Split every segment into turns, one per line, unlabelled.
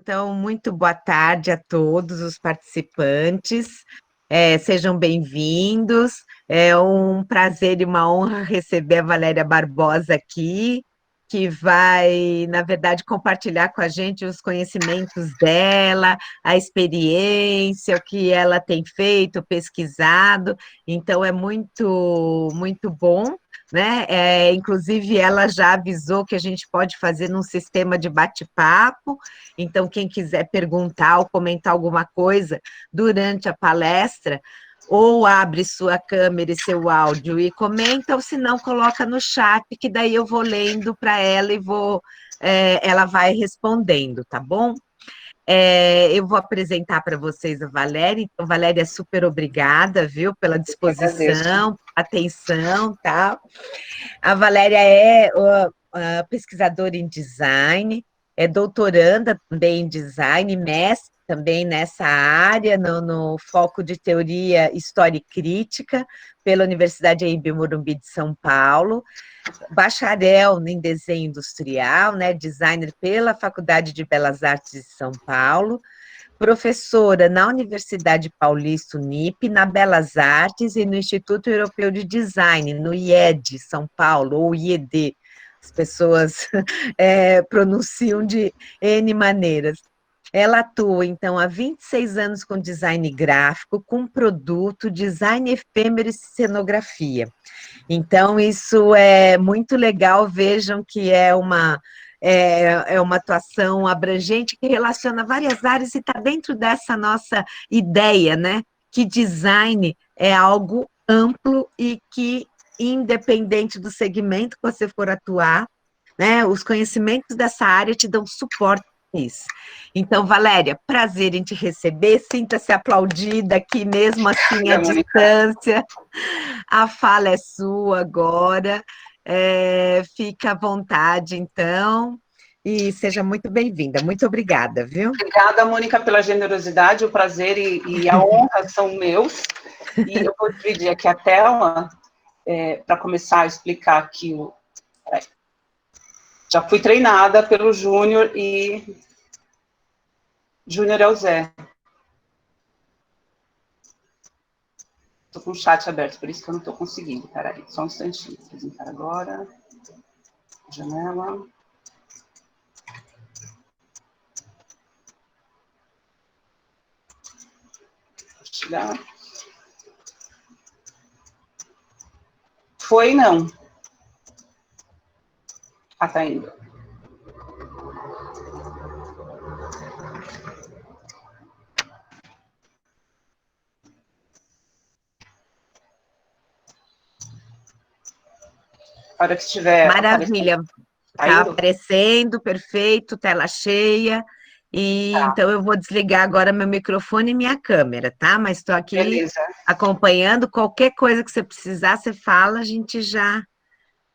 Então, muito boa tarde a todos os participantes. Sejam bem-vindos. É um prazer e uma honra receber a Valéria Barbosa aqui, que vai, na verdade, compartilhar com a gente os conhecimentos dela, a experiência, o que ela tem feito, pesquisado. Então, é muito bom, né? Inclusive, ela já avisou que a gente pode fazer num sistema de bate-papo. Então, quem quiser perguntar ou comentar alguma coisa durante a palestra, ou abre sua câmera e seu áudio e comenta, ou se não, coloca no chat, que daí eu vou lendo para ela e ela vai respondendo, tá bom? Eu vou apresentar para vocês a Valéria. Então, Valéria, super obrigada, viu, pela
Eu agradeço.
disposição, atenção, tá? A Valéria é pesquisadora em design, é doutoranda também em design, mestre também nessa área, no foco de teoria, história e crítica, pela Universidade Anhembi Morumbi de São Paulo, bacharel em desenho industrial, né, designer pela Faculdade de Belas Artes de São Paulo, professora na Universidade Paulista Unip, na Belas Artes e no Instituto Europeu de Design, no IED, São Paulo, ou IED, as pessoas pronunciam de N maneiras. Ela atua, então, há 26 anos com design gráfico, com produto, design efêmero e cenografia. Então, isso é muito legal, vejam que é uma atuação abrangente que relaciona várias áreas e está dentro dessa nossa ideia, né? Que design é algo amplo e que, independente do segmento que você for atuar, né, os conhecimentos dessa área te dão suporte nisso. Então, Valéria, prazer em te receber, sinta-se aplaudida aqui mesmo assim à
Obrigada, Mônica.
distância. A fala é sua agora. Fica à vontade, então, e seja muito bem-vinda. Muito obrigada, viu?
Obrigada, Mônica, pela generosidade, o prazer e a honra são meus. E eu vou dividir aqui a tela para começar a explicar aqui. Já fui treinada pelo Júnior e Júnior é o Zé. Estou com o chat aberto, por isso que eu não estou conseguindo. Espera aí, só um instantinho. Vou apresentar agora. Janela. Vou tirar. Foi, não. Ah, tá indo. A hora que estiver aparecendo.
Maravilha.
Tá
Está
indo?
aparecendo, perfeito, tela cheia. E
Tá,
então eu vou desligar agora meu microfone e minha câmera, tá? Mas estou aqui
beleza.
acompanhando. Qualquer coisa que você precisar, você fala, a gente já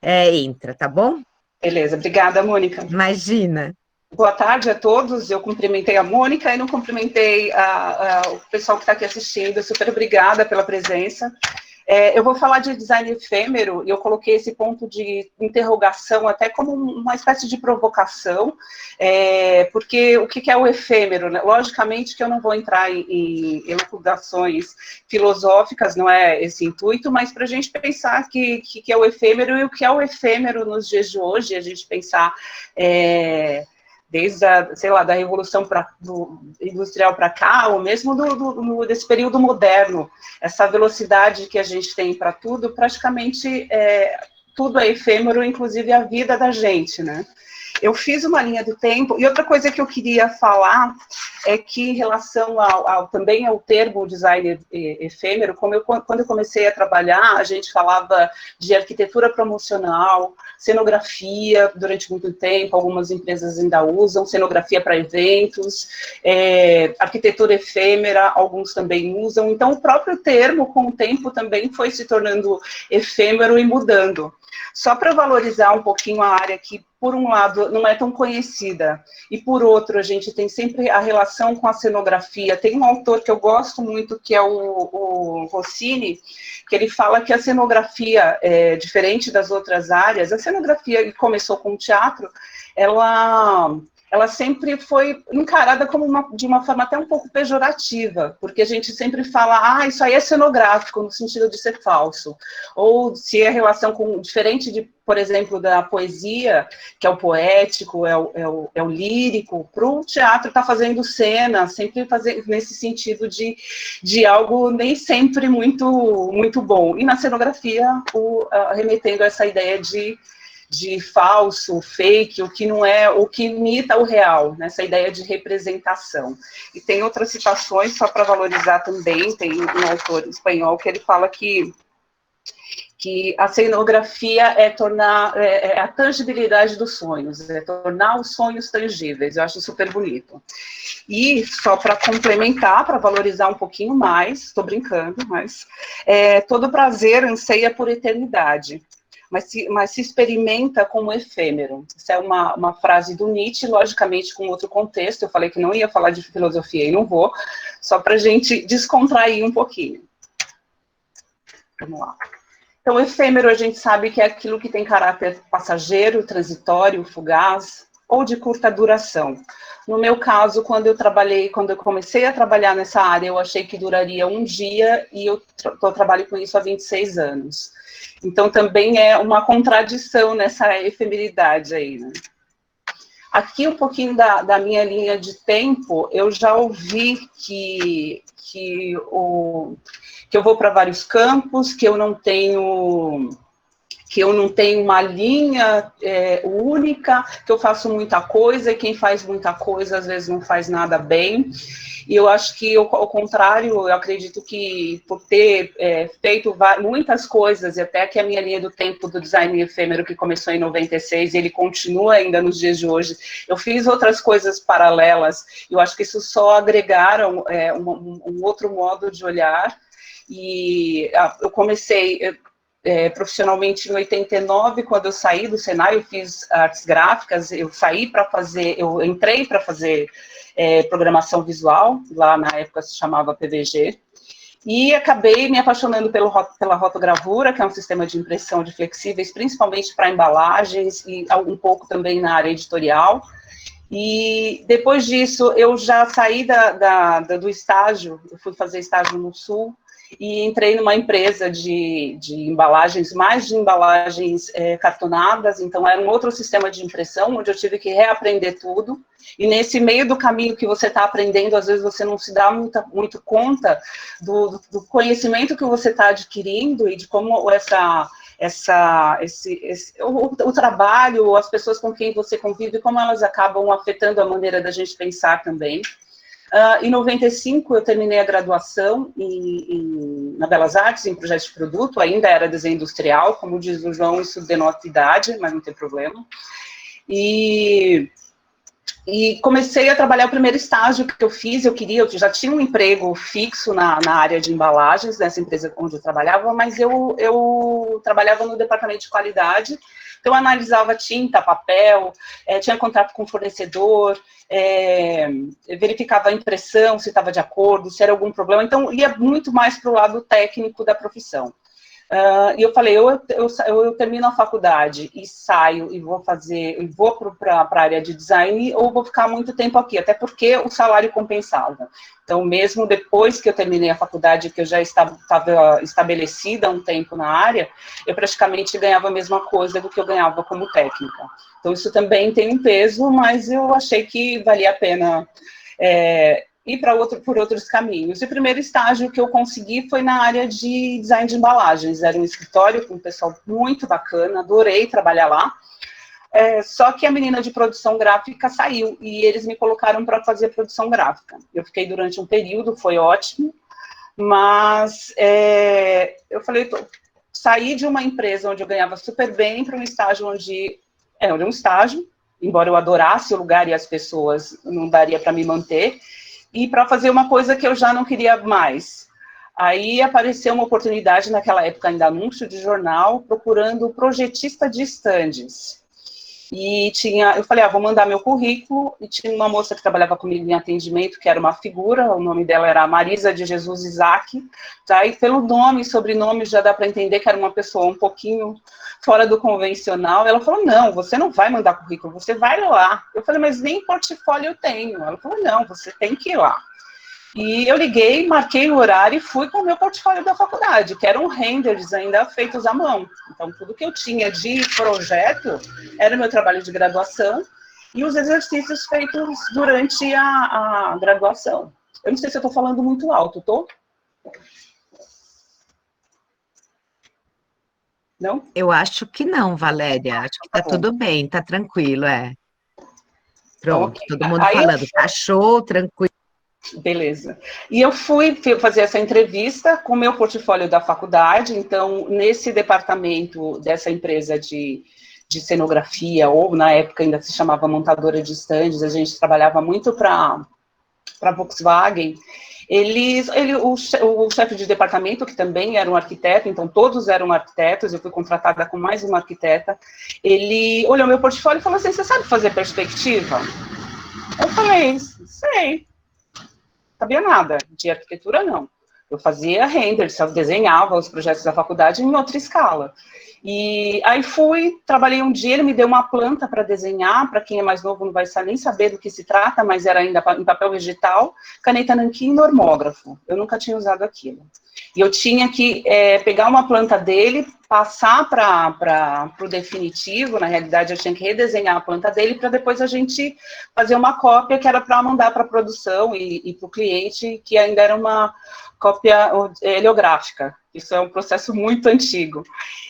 entra, tá bom?
Beleza, obrigada, Mônica.
Imagina.
Boa tarde a todos. Eu cumprimentei a Mônica e não cumprimentei o pessoal que está aqui assistindo. Super obrigada pela presença. Eu vou falar de design efêmero e eu coloquei esse ponto de interrogação até como uma espécie de provocação, porque o que é o efêmero, né? Logicamente que eu não vou entrar em elucubrações filosóficas, não é esse intuito, mas para a gente pensar que é o efêmero e o que é o efêmero nos dias de hoje, a gente pensar desde da Revolução Industrial para cá, ou mesmo desse período moderno, essa velocidade que a gente tem para tudo, praticamente tudo é efêmero, inclusive a vida da gente, né? Eu fiz uma linha do tempo, e outra coisa que eu queria falar é que em relação também ao termo design efêmero, quando eu comecei a trabalhar, a gente falava de arquitetura promocional, cenografia durante muito tempo, algumas empresas ainda usam, cenografia para eventos, arquitetura efêmera, alguns também usam, então o próprio termo com o tempo também foi se tornando efêmero e mudando. Só para valorizar um pouquinho a área que, por um lado, não é tão conhecida, e por outro, a gente tem sempre a relação com a cenografia. Tem um autor que eu gosto muito, que é o Rossini, que ele fala que a cenografia, diferente das outras áreas, a cenografia que começou com o teatro, ela ela sempre foi encarada como de uma forma até um pouco pejorativa, porque a gente sempre fala, isso aí é cenográfico, no sentido de ser falso, ou se é relação com, diferente de, por exemplo, da poesia, que é o poético, é o lírico, para o teatro está fazendo cena, sempre fazendo nesse sentido de algo nem sempre muito bom, e na cenografia, remetendo a essa ideia de falso, fake, o que não é, o que imita o real, né? Essa ideia de representação. E tem outras citações, só para valorizar também, tem um autor espanhol que ele fala que a cenografia é tornar a tangibilidade dos sonhos, é tornar os sonhos tangíveis. Eu acho super bonito. E só para complementar, para valorizar um pouquinho mais, estou brincando, mas todo prazer anseia por eternidade. Mas se experimenta como efêmero. Isso é uma frase do Nietzsche, logicamente com outro contexto. Eu falei que não ia falar de filosofia e não vou, só para a gente descontrair um pouquinho. Vamos lá. Então, efêmero a gente sabe que é aquilo que tem caráter passageiro, transitório, fugaz, ou de curta duração. No meu caso, quando eu comecei a trabalhar nessa área, eu achei que duraria um dia, e eu trabalho com isso há 26 anos. Então, também é uma contradição nessa efemeridade aí, né? Aqui, um pouquinho da minha linha de tempo, eu já ouvi que eu vou para vários campos, que eu não tenho uma linha única, que eu faço muita coisa, e quem faz muita coisa, às vezes, não faz nada bem. E eu acho que, ao contrário, eu acredito que, por ter feito muitas coisas, e até que a minha linha do tempo do design efêmero, que começou em 96, e ele continua ainda nos dias de hoje, eu fiz outras coisas paralelas, eu acho que isso só agregaram um outro modo de olhar. E eu comecei profissionalmente em 89, quando eu saí do Senai, eu fiz artes gráficas, eu entrei para fazer programação visual, lá na época se chamava PVG, e acabei me apaixonando pela rotogravura, que é um sistema de impressão de flexíveis, principalmente para embalagens, e um pouco também na área editorial. E depois disso, eu já saí do estágio, eu fui fazer estágio no Sul, e entrei numa empresa de embalagens, mais de embalagens cartonadas, então era um outro sistema de impressão, onde eu tive que reaprender tudo, e nesse meio do caminho que você está aprendendo, às vezes você não se dá muito conta do conhecimento que você está adquirindo, e de como o trabalho, as pessoas com quem você convive, como elas acabam afetando a maneira da gente pensar também. Em 95, eu terminei a graduação na Belas Artes, em projeto de produto, ainda era desenho industrial, como diz o João, isso denota idade, mas não tem problema. E comecei a trabalhar, o primeiro estágio que eu fiz, eu já tinha um emprego fixo na área de embalagens, nessa empresa onde eu trabalhava, mas eu trabalhava no departamento de qualidade, então eu analisava tinta, papel, tinha contato com o fornecedor, verificava a impressão, se estava de acordo, se era algum problema, então ia muito mais para o lado técnico da profissão. E eu falei, eu termino a faculdade e saio e vou para a área de design, ou vou ficar muito tempo aqui, até porque o salário compensava. Então, mesmo depois que eu terminei a faculdade, que eu já estava estabelecida há um tempo na área, eu praticamente ganhava a mesma coisa do que eu ganhava como técnica. Então, isso também tem um peso, mas eu achei que valia a pena ir por outros caminhos. E o primeiro estágio que eu consegui foi na área de design de embalagens. Era um escritório com um pessoal muito bacana, adorei trabalhar lá. Só que a menina de produção gráfica saiu, e eles me colocaram para fazer produção gráfica. Eu fiquei durante um período, foi ótimo, mas eu falei, saí de uma empresa onde eu ganhava super bem para um estágio onde era um estágio, embora eu adorasse o lugar e as pessoas, não daria para me manter, e para fazer uma coisa que eu já não queria mais. Aí apareceu uma oportunidade, naquela época ainda anúncio de jornal, procurando projetista de estandes. E eu falei, vou mandar meu currículo, e tinha uma moça que trabalhava comigo em atendimento, que era uma figura, o nome dela era Marisa de Jesus Isaac, tá? E pelo nome e sobrenome já dá para entender que era uma pessoa um pouquinho fora do convencional. Ela falou, não, você não vai mandar currículo, você vai lá. Eu falei, mas nem portfólio eu tenho. Ela falou, não, você tem que ir lá. E eu liguei, marquei o horário e fui com o meu portfólio da faculdade, que eram renders ainda feitos à mão. Então, tudo que eu tinha de projeto era o meu trabalho de graduação e os exercícios feitos durante a graduação. Eu não sei se eu estou falando muito alto, tô? Não?
Eu acho que não, Valéria. Acho que
Tá
tá
bom.
tudo bem, tá tranquilo, é.
Então,
Pronto,
ok.
todo mundo
Aí
falando, tá show, tranquilo.
beleza. E eu fui fazer essa entrevista com o meu portfólio da faculdade, então, nesse departamento dessa empresa de cenografia, ou na época ainda se chamava montadora de estandes, a gente trabalhava muito para Volkswagen. O chefe de departamento, que também era um arquiteto, então todos eram arquitetos, eu fui contratada com mais uma arquiteta, ele olhou meu portfólio e falou assim, você sabe fazer perspectiva? Eu falei, sei. Sabia nada, de arquitetura não. Eu fazia render, eu desenhava os projetos da faculdade em outra escala. E aí trabalhei um dia, ele me deu uma planta para desenhar, para quem é mais novo não vai nem saber do que se trata, mas era ainda em papel vegetal, caneta nanquim e normógrafo. Eu nunca tinha usado aquilo. E eu tinha que pegar uma planta dele, passar para o definitivo, na realidade eu tinha que redesenhar a planta dele para depois a gente fazer uma cópia que era para mandar para a produção e para o cliente, que ainda era uma cópia heliográfica. Isso é um processo muito antigo.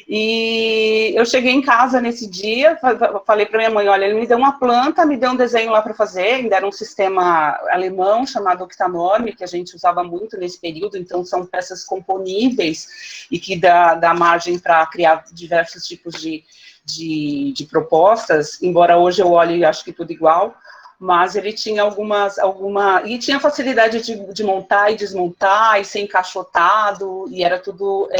E eu cheguei em casa nesse dia, falei para minha mãe, olha, ele me deu uma planta, me deu um desenho lá para fazer, ainda era um sistema alemão chamado Octanorm, que a gente usava muito nesse período, então são peças componíveis e que dá margem para criar diversos tipos de propostas, embora hoje eu olhe e acho que tudo igual, mas ele tinha e tinha facilidade de montar e desmontar, e ser encaixotado, e era tudo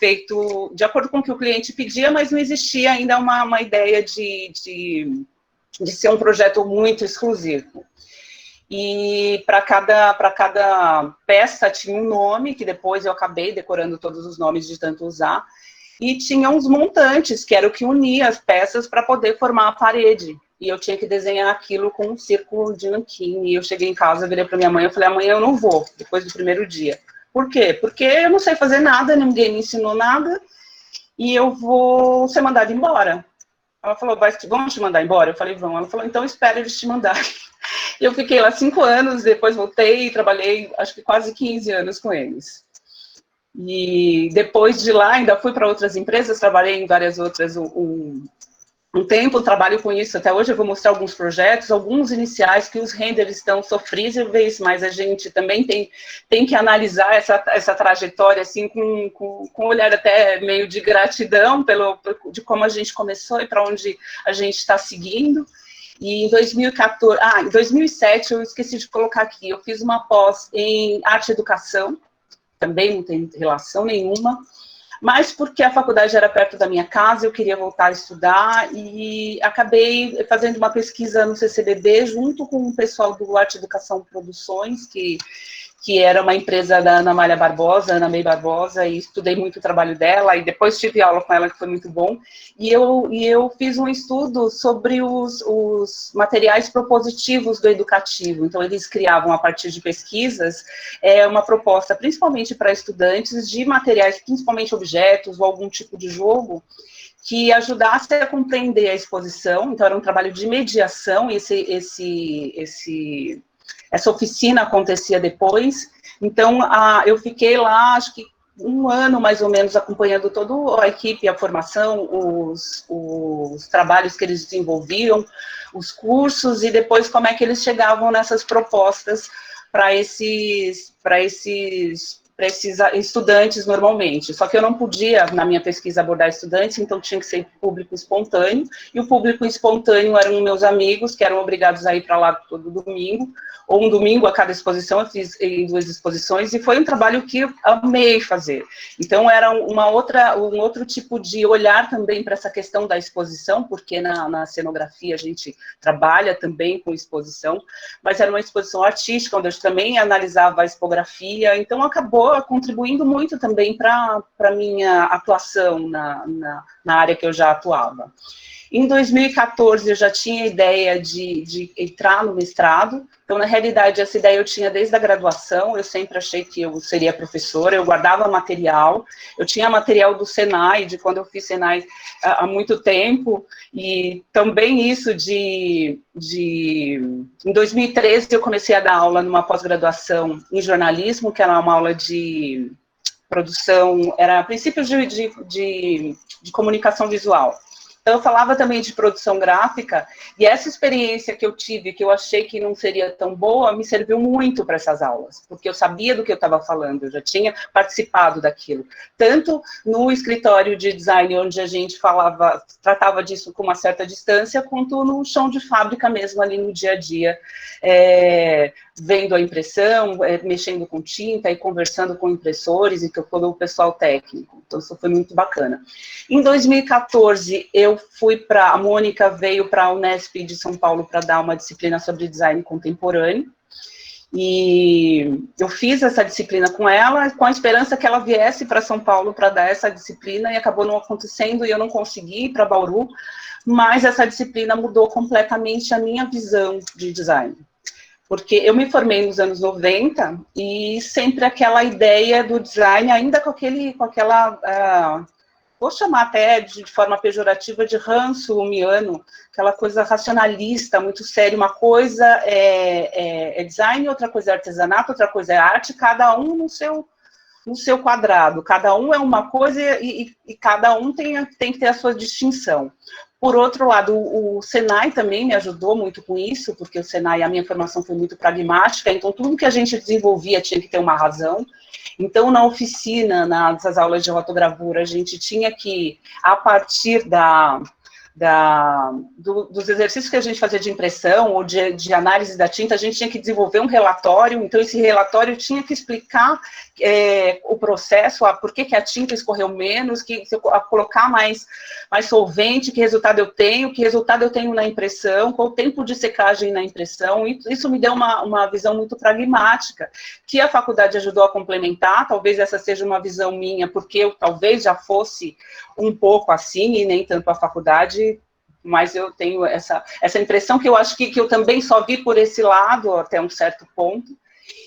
feito de acordo com o que o cliente pedia, mas não existia ainda uma ideia de ser um projeto muito exclusivo. E para cada peça tinha um nome, que depois eu acabei decorando todos os nomes de tanto usar, e tinha uns montantes, que era o que unia as peças para poder formar a parede. E eu tinha que desenhar aquilo com um círculo de nanquim. E eu cheguei em casa, virei para minha mãe, eu falei, amanhã eu não vou, depois do primeiro dia. Por quê? Porque eu não sei fazer nada, ninguém me ensinou nada, e eu vou ser mandada embora. Ela falou, vamos te mandar embora? Eu falei, vamos. Ela falou, então espera eles te mandarem. E eu fiquei lá 5 anos, depois voltei e trabalhei, acho que quase 15 anos com eles. E depois de lá, ainda fui para outras empresas, trabalhei em várias outras um tempo, trabalho com isso até hoje. Eu vou mostrar alguns projetos, alguns iniciais, que os renders estão sofríveis, mas a gente também tem que analisar essa trajetória assim, com um olhar até meio de gratidão de como a gente começou e para onde a gente está seguindo. E em 2014, em 2007, eu esqueci de colocar aqui, eu fiz uma pós em arte e educação, também não tem relação nenhuma, mas porque a faculdade era perto da minha casa, eu queria voltar a estudar e acabei fazendo uma pesquisa no CCBB junto com o pessoal do Arte Educação Produções, que era uma empresa da Ana Amália Barbosa, Ana May Barbosa, e estudei muito o trabalho dela, e depois tive aula com ela, que foi muito bom, e eu fiz um estudo sobre os materiais propositivos do educativo. Então, eles criavam, a partir de pesquisas, uma proposta, principalmente para estudantes, de materiais, principalmente objetos ou algum tipo de jogo, que ajudasse a compreender a exposição. Então, era um trabalho de mediação, essa oficina acontecia depois. Então, eu fiquei lá, acho que 1 ano, mais ou menos, acompanhando toda a equipe, a formação, os trabalhos que eles desenvolviam, os cursos, e depois como é que eles chegavam nessas propostas para esses estudantes normalmente, só que eu não podia, na minha pesquisa, abordar estudantes, então tinha que ser público espontâneo, e o público espontâneo eram meus amigos, que eram obrigados a ir para lá todo domingo, ou um domingo a cada exposição, eu fiz em 2 exposições, e foi um trabalho que eu amei fazer. Então, era um outro tipo de olhar também para essa questão da exposição, porque na cenografia a gente trabalha também com exposição, mas era uma exposição artística, onde eu também analisava a expografia, então acabou contribuindo muito também para a minha atuação na área que eu já atuava. Em 2014, eu já tinha a ideia de entrar no mestrado, então, na realidade, essa ideia eu tinha desde a graduação, eu sempre achei que eu seria professora, eu guardava material, eu tinha material do Senai, de quando eu fiz Senai há muito tempo, e também isso em 2013, eu comecei a dar aula numa pós-graduação em jornalismo, que era uma aula de produção, era princípios de comunicação visual. Então, eu falava também de produção gráfica, e essa experiência que eu tive, que eu achei que não seria tão boa, me serviu muito para essas aulas, porque eu sabia do que eu estava falando, eu já tinha participado daquilo. Tanto no escritório de design, onde a gente tratava disso com uma certa distância, quanto no chão de fábrica mesmo, ali no dia a dia, vendo a impressão, mexendo com tinta e conversando com impressores e com o pessoal técnico. Então, isso foi muito bacana. Em 2014, a Mônica veio para a Unesp de São Paulo para dar uma disciplina sobre design contemporâneo, e eu fiz essa disciplina com ela, com a esperança que ela viesse para São Paulo para dar essa disciplina, e acabou não acontecendo, e eu não consegui ir para Bauru, mas essa disciplina mudou completamente a minha visão de design. Porque eu me formei nos anos 90, e sempre aquela ideia do design, ainda com aquela... vou chamar até de forma pejorativa de ranço humiano, aquela coisa racionalista, muito séria, uma coisa é design, outra coisa é artesanato, outra coisa é arte, cada um no seu quadrado, cada um é uma coisa e cada um tem que ter a sua distinção. Por outro lado, o Senai também me ajudou muito com isso, porque o Senai, a minha formação foi muito pragmática, então tudo que a gente desenvolvia tinha que ter uma razão. Então, na oficina, nas aulas de rotogravura, a gente tinha que, a partir dos exercícios que a gente fazia de impressão ou de análise da tinta, a gente tinha que desenvolver um relatório, então esse relatório tinha que explicar o processo, por que a tinta escorreu menos, se eu colocar mais solvente, que resultado eu tenho na impressão, qual o tempo de secagem na impressão, e isso me deu uma visão muito pragmática, que a faculdade ajudou a complementar, talvez essa seja uma visão minha, porque eu talvez já fosse um pouco assim, e nem tanto a faculdade, mas eu tenho essa impressão que eu acho que eu também só vi por esse lado, até um certo ponto,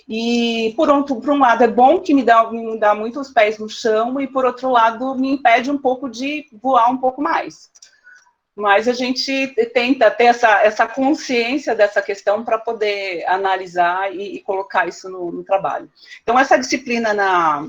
e por um lado é bom que me dá muito os pés no chão, e por outro lado me impede um pouco de voar um pouco mais. Mas a gente tenta ter essa consciência dessa questão para poder analisar e colocar isso no trabalho. Então, essa disciplina na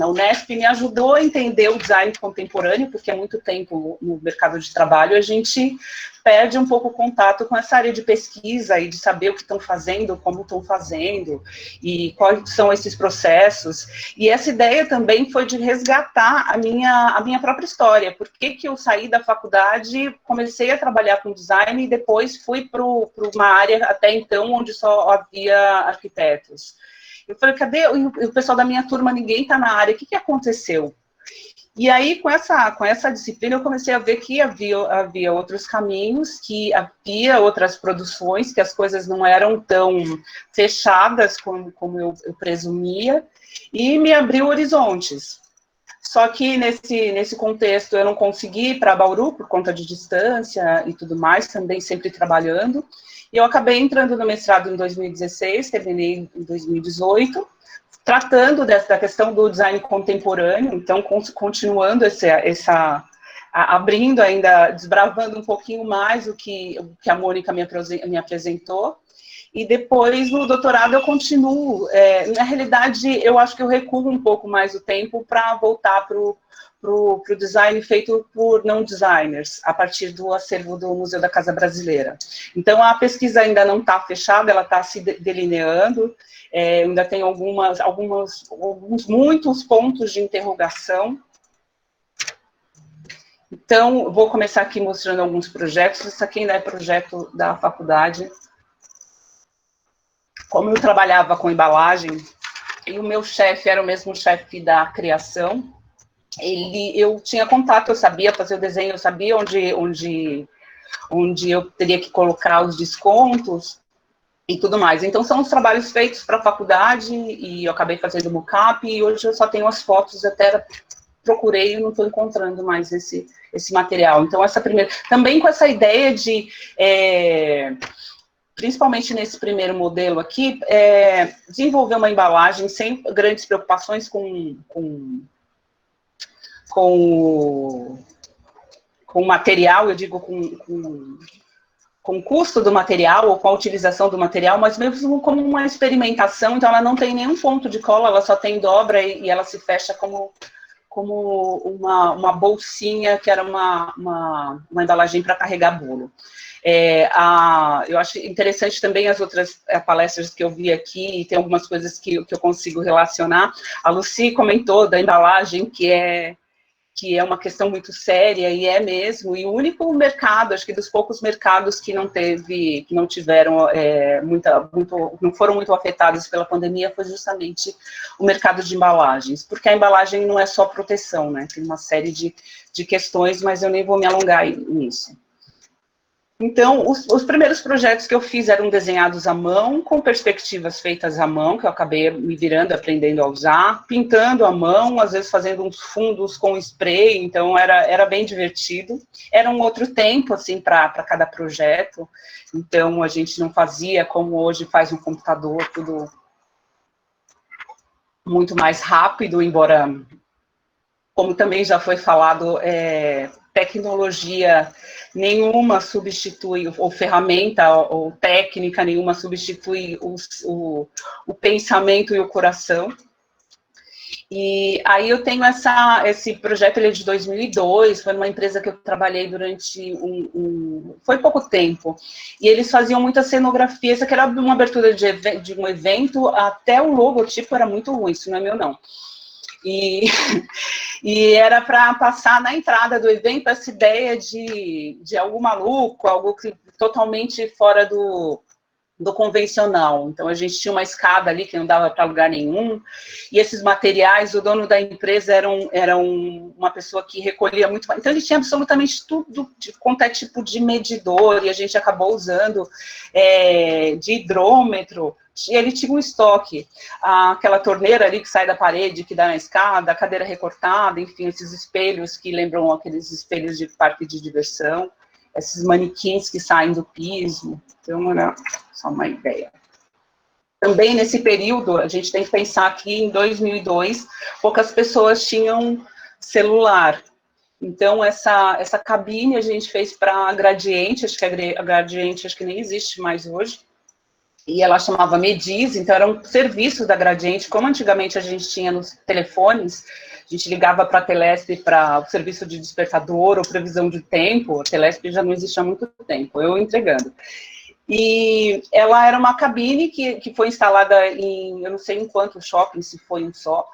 Unesp me ajudou a entender o design contemporâneo, porque há muito tempo no mercado de trabalho a gente perde um pouco o contato com essa área de pesquisa e de saber o que estão fazendo, como estão fazendo, e quais são esses processos. E essa ideia também foi de resgatar a minha própria história. Por que eu saí da faculdade, comecei a trabalhar com design e depois fui para uma área até então onde só havia arquitetos. Eu falei, cadê o pessoal da minha turma? Ninguém está na área, o que aconteceu? E aí, com essa disciplina, eu comecei a ver que havia outros caminhos, que havia outras produções, que as coisas não eram tão fechadas como eu presumia, e me abriu horizontes. Só que nesse contexto eu não consegui ir para Bauru, por conta de distância e tudo mais, também sempre trabalhando, e eu acabei entrando no mestrado em 2016, terminei em 2018, tratando da questão do design contemporâneo, então continuando abrindo ainda, desbravando um pouquinho mais o que a Mônica me apresentou, E depois, no doutorado, eu continuo. Na realidade, eu acho que eu recuo um pouco mais o tempo para voltar para o design feito por não designers, a partir do acervo do Museu da Casa Brasileira. Então, a pesquisa ainda não está fechada, ela está se delineando, ainda tem muitos pontos de interrogação. Então, vou começar aqui mostrando alguns projetos. Isso aqui ainda é projeto da faculdade. Como eu trabalhava com embalagem, e o meu chefe era o mesmo chefe da criação, eu tinha contato, eu sabia fazer o desenho, eu sabia onde eu teria que colocar os descontos e tudo mais. Então, são os trabalhos feitos para a faculdade, e eu acabei fazendo o mockup, e hoje eu só tenho as fotos, até procurei e não estou encontrando mais esse material. Então, essa primeira... Também com essa ideia de... principalmente nesse primeiro modelo aqui, desenvolver uma embalagem sem grandes preocupações com o material, eu digo com o custo do material ou com a utilização do material, mas mesmo como uma experimentação. Então ela não tem nenhum ponto de cola, ela só tem dobra e ela se fecha como uma bolsinha, que era uma embalagem para carregar bolo. Eu acho interessante também as outras palestras que eu vi aqui, e tem algumas coisas que eu consigo relacionar. A Lucy comentou da embalagem, que é uma questão muito séria, e é mesmo, e o único mercado, acho que dos poucos mercados que não tiveram não foram muito afetados pela pandemia, foi justamente o mercado de embalagens, porque a embalagem não é só proteção, né, tem uma série de questões, mas eu nem vou me alongar nisso. Então, os primeiros projetos que eu fiz eram desenhados à mão, com perspectivas feitas à mão, que eu acabei me virando, aprendendo a usar, pintando à mão, às vezes fazendo uns fundos com spray, então era bem divertido. Era um outro tempo, assim, para cada projeto, então a gente não fazia como hoje faz no computador, tudo muito mais rápido, embora, como também já foi falado, tecnologia nenhuma substitui, ou ferramenta, ou técnica nenhuma substitui o pensamento e o coração. E aí eu tenho esse projeto, ele é de 2002, foi numa empresa que eu trabalhei durante foi pouco tempo, e eles faziam muita cenografia, isso aqui era uma abertura de um evento, até o logotipo era muito ruim, isso não é meu não. E era para passar na entrada do evento essa ideia de algo maluco, algo totalmente fora do convencional. Então, a gente tinha uma escada ali que não dava para lugar nenhum, e esses materiais, o dono da empresa era uma pessoa que recolhia muito, então ele tinha absolutamente tudo, quanto é tipo de medidor, e a gente acabou usando de hidrômetro, e ele tinha um estoque, aquela torneira ali que sai da parede, que dá na escada, a cadeira recortada, enfim, esses espelhos que lembram aqueles espelhos de parque de diversão, esses manequins que saem do piso. Então, era só uma ideia. Também nesse período, a gente tem que pensar que em 2002, poucas pessoas tinham celular. Então, essa cabine a gente fez para a Gradiente, acho que a Gradiente acho que nem existe mais hoje, e ela chamava Mediz, então era um serviço da Gradiente, como antigamente a gente tinha nos telefones, a gente ligava para a Telesp para o serviço de despertador ou previsão de tempo, a Telesp já não existe há muito tempo, eu entregando. E ela era uma cabine que foi instalada em, eu não sei em quantos shoppings, se foi um só,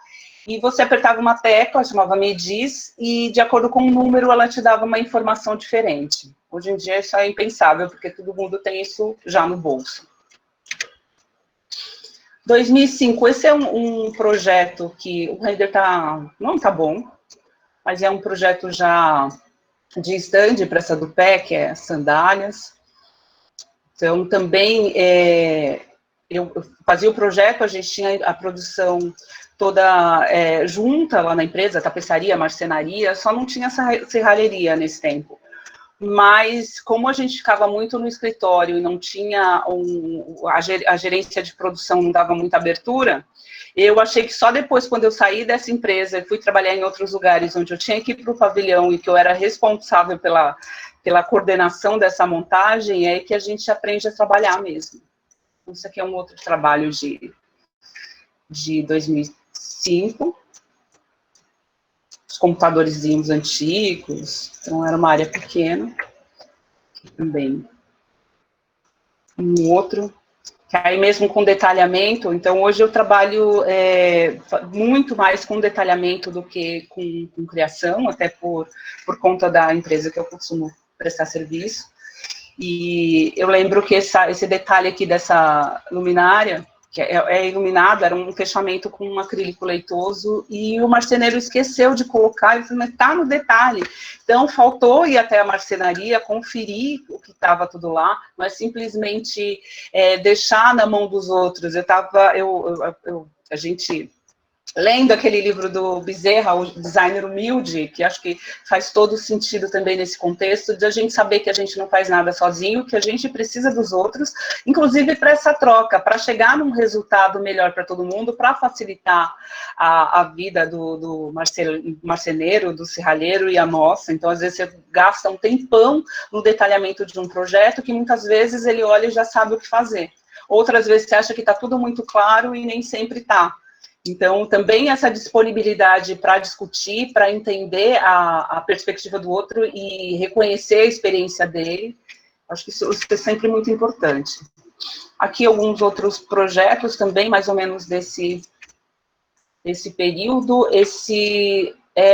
e você apertava uma tecla, chamava Mediz, e de acordo com o número ela te dava uma informação diferente. Hoje em dia isso é impensável, porque todo mundo tem isso já no bolso. 2005, esse é um projeto que o render não está bom, mas é um projeto já de stand para essa do pé, que é sandálias. Então, também, eu fazia o projeto, a gente tinha a produção toda junta lá na empresa, tapeçaria, marcenaria, só não tinha serralheria nesse tempo. Mas, como a gente ficava muito no escritório e não tinha a gerência de produção não dava muita abertura, eu achei que só depois, quando eu saí dessa empresa e fui trabalhar em outros lugares, onde eu tinha que ir para o pavilhão e que eu era responsável pela coordenação dessa montagem, é que a gente aprende a trabalhar mesmo. Isso aqui é um outro trabalho de 2005. Os computadorzinhos antigos, então era uma área pequena. Também um outro, que aí mesmo com detalhamento, então hoje eu trabalho muito mais com detalhamento do que com criação, até por conta da empresa que eu costumo prestar serviço. E eu lembro que esse detalhe aqui dessa luminária, que é iluminado, era um fechamento com um acrílico leitoso, e o marceneiro esqueceu de colocar, e falou, mas tá no detalhe. Então, faltou ir até a marcenaria, conferir o que estava tudo lá, mas simplesmente deixar na mão dos outros. A gente... Lendo aquele livro do Bezerra, o Designer Humilde, que acho que faz todo sentido também nesse contexto, de a gente saber que a gente não faz nada sozinho, que a gente precisa dos outros, inclusive para essa troca, para chegar num resultado melhor para todo mundo, para facilitar a vida do marceneiro, do serralheiro e a nossa. Então, às vezes, você gasta um tempão no detalhamento de um projeto, que muitas vezes ele olha e já sabe o que fazer. Outras vezes você acha que está tudo muito claro e nem sempre está. Então, também essa disponibilidade para discutir, para entender a perspectiva do outro e reconhecer a experiência dele, acho que isso é sempre muito importante. Aqui alguns outros projetos também, mais ou menos desse período.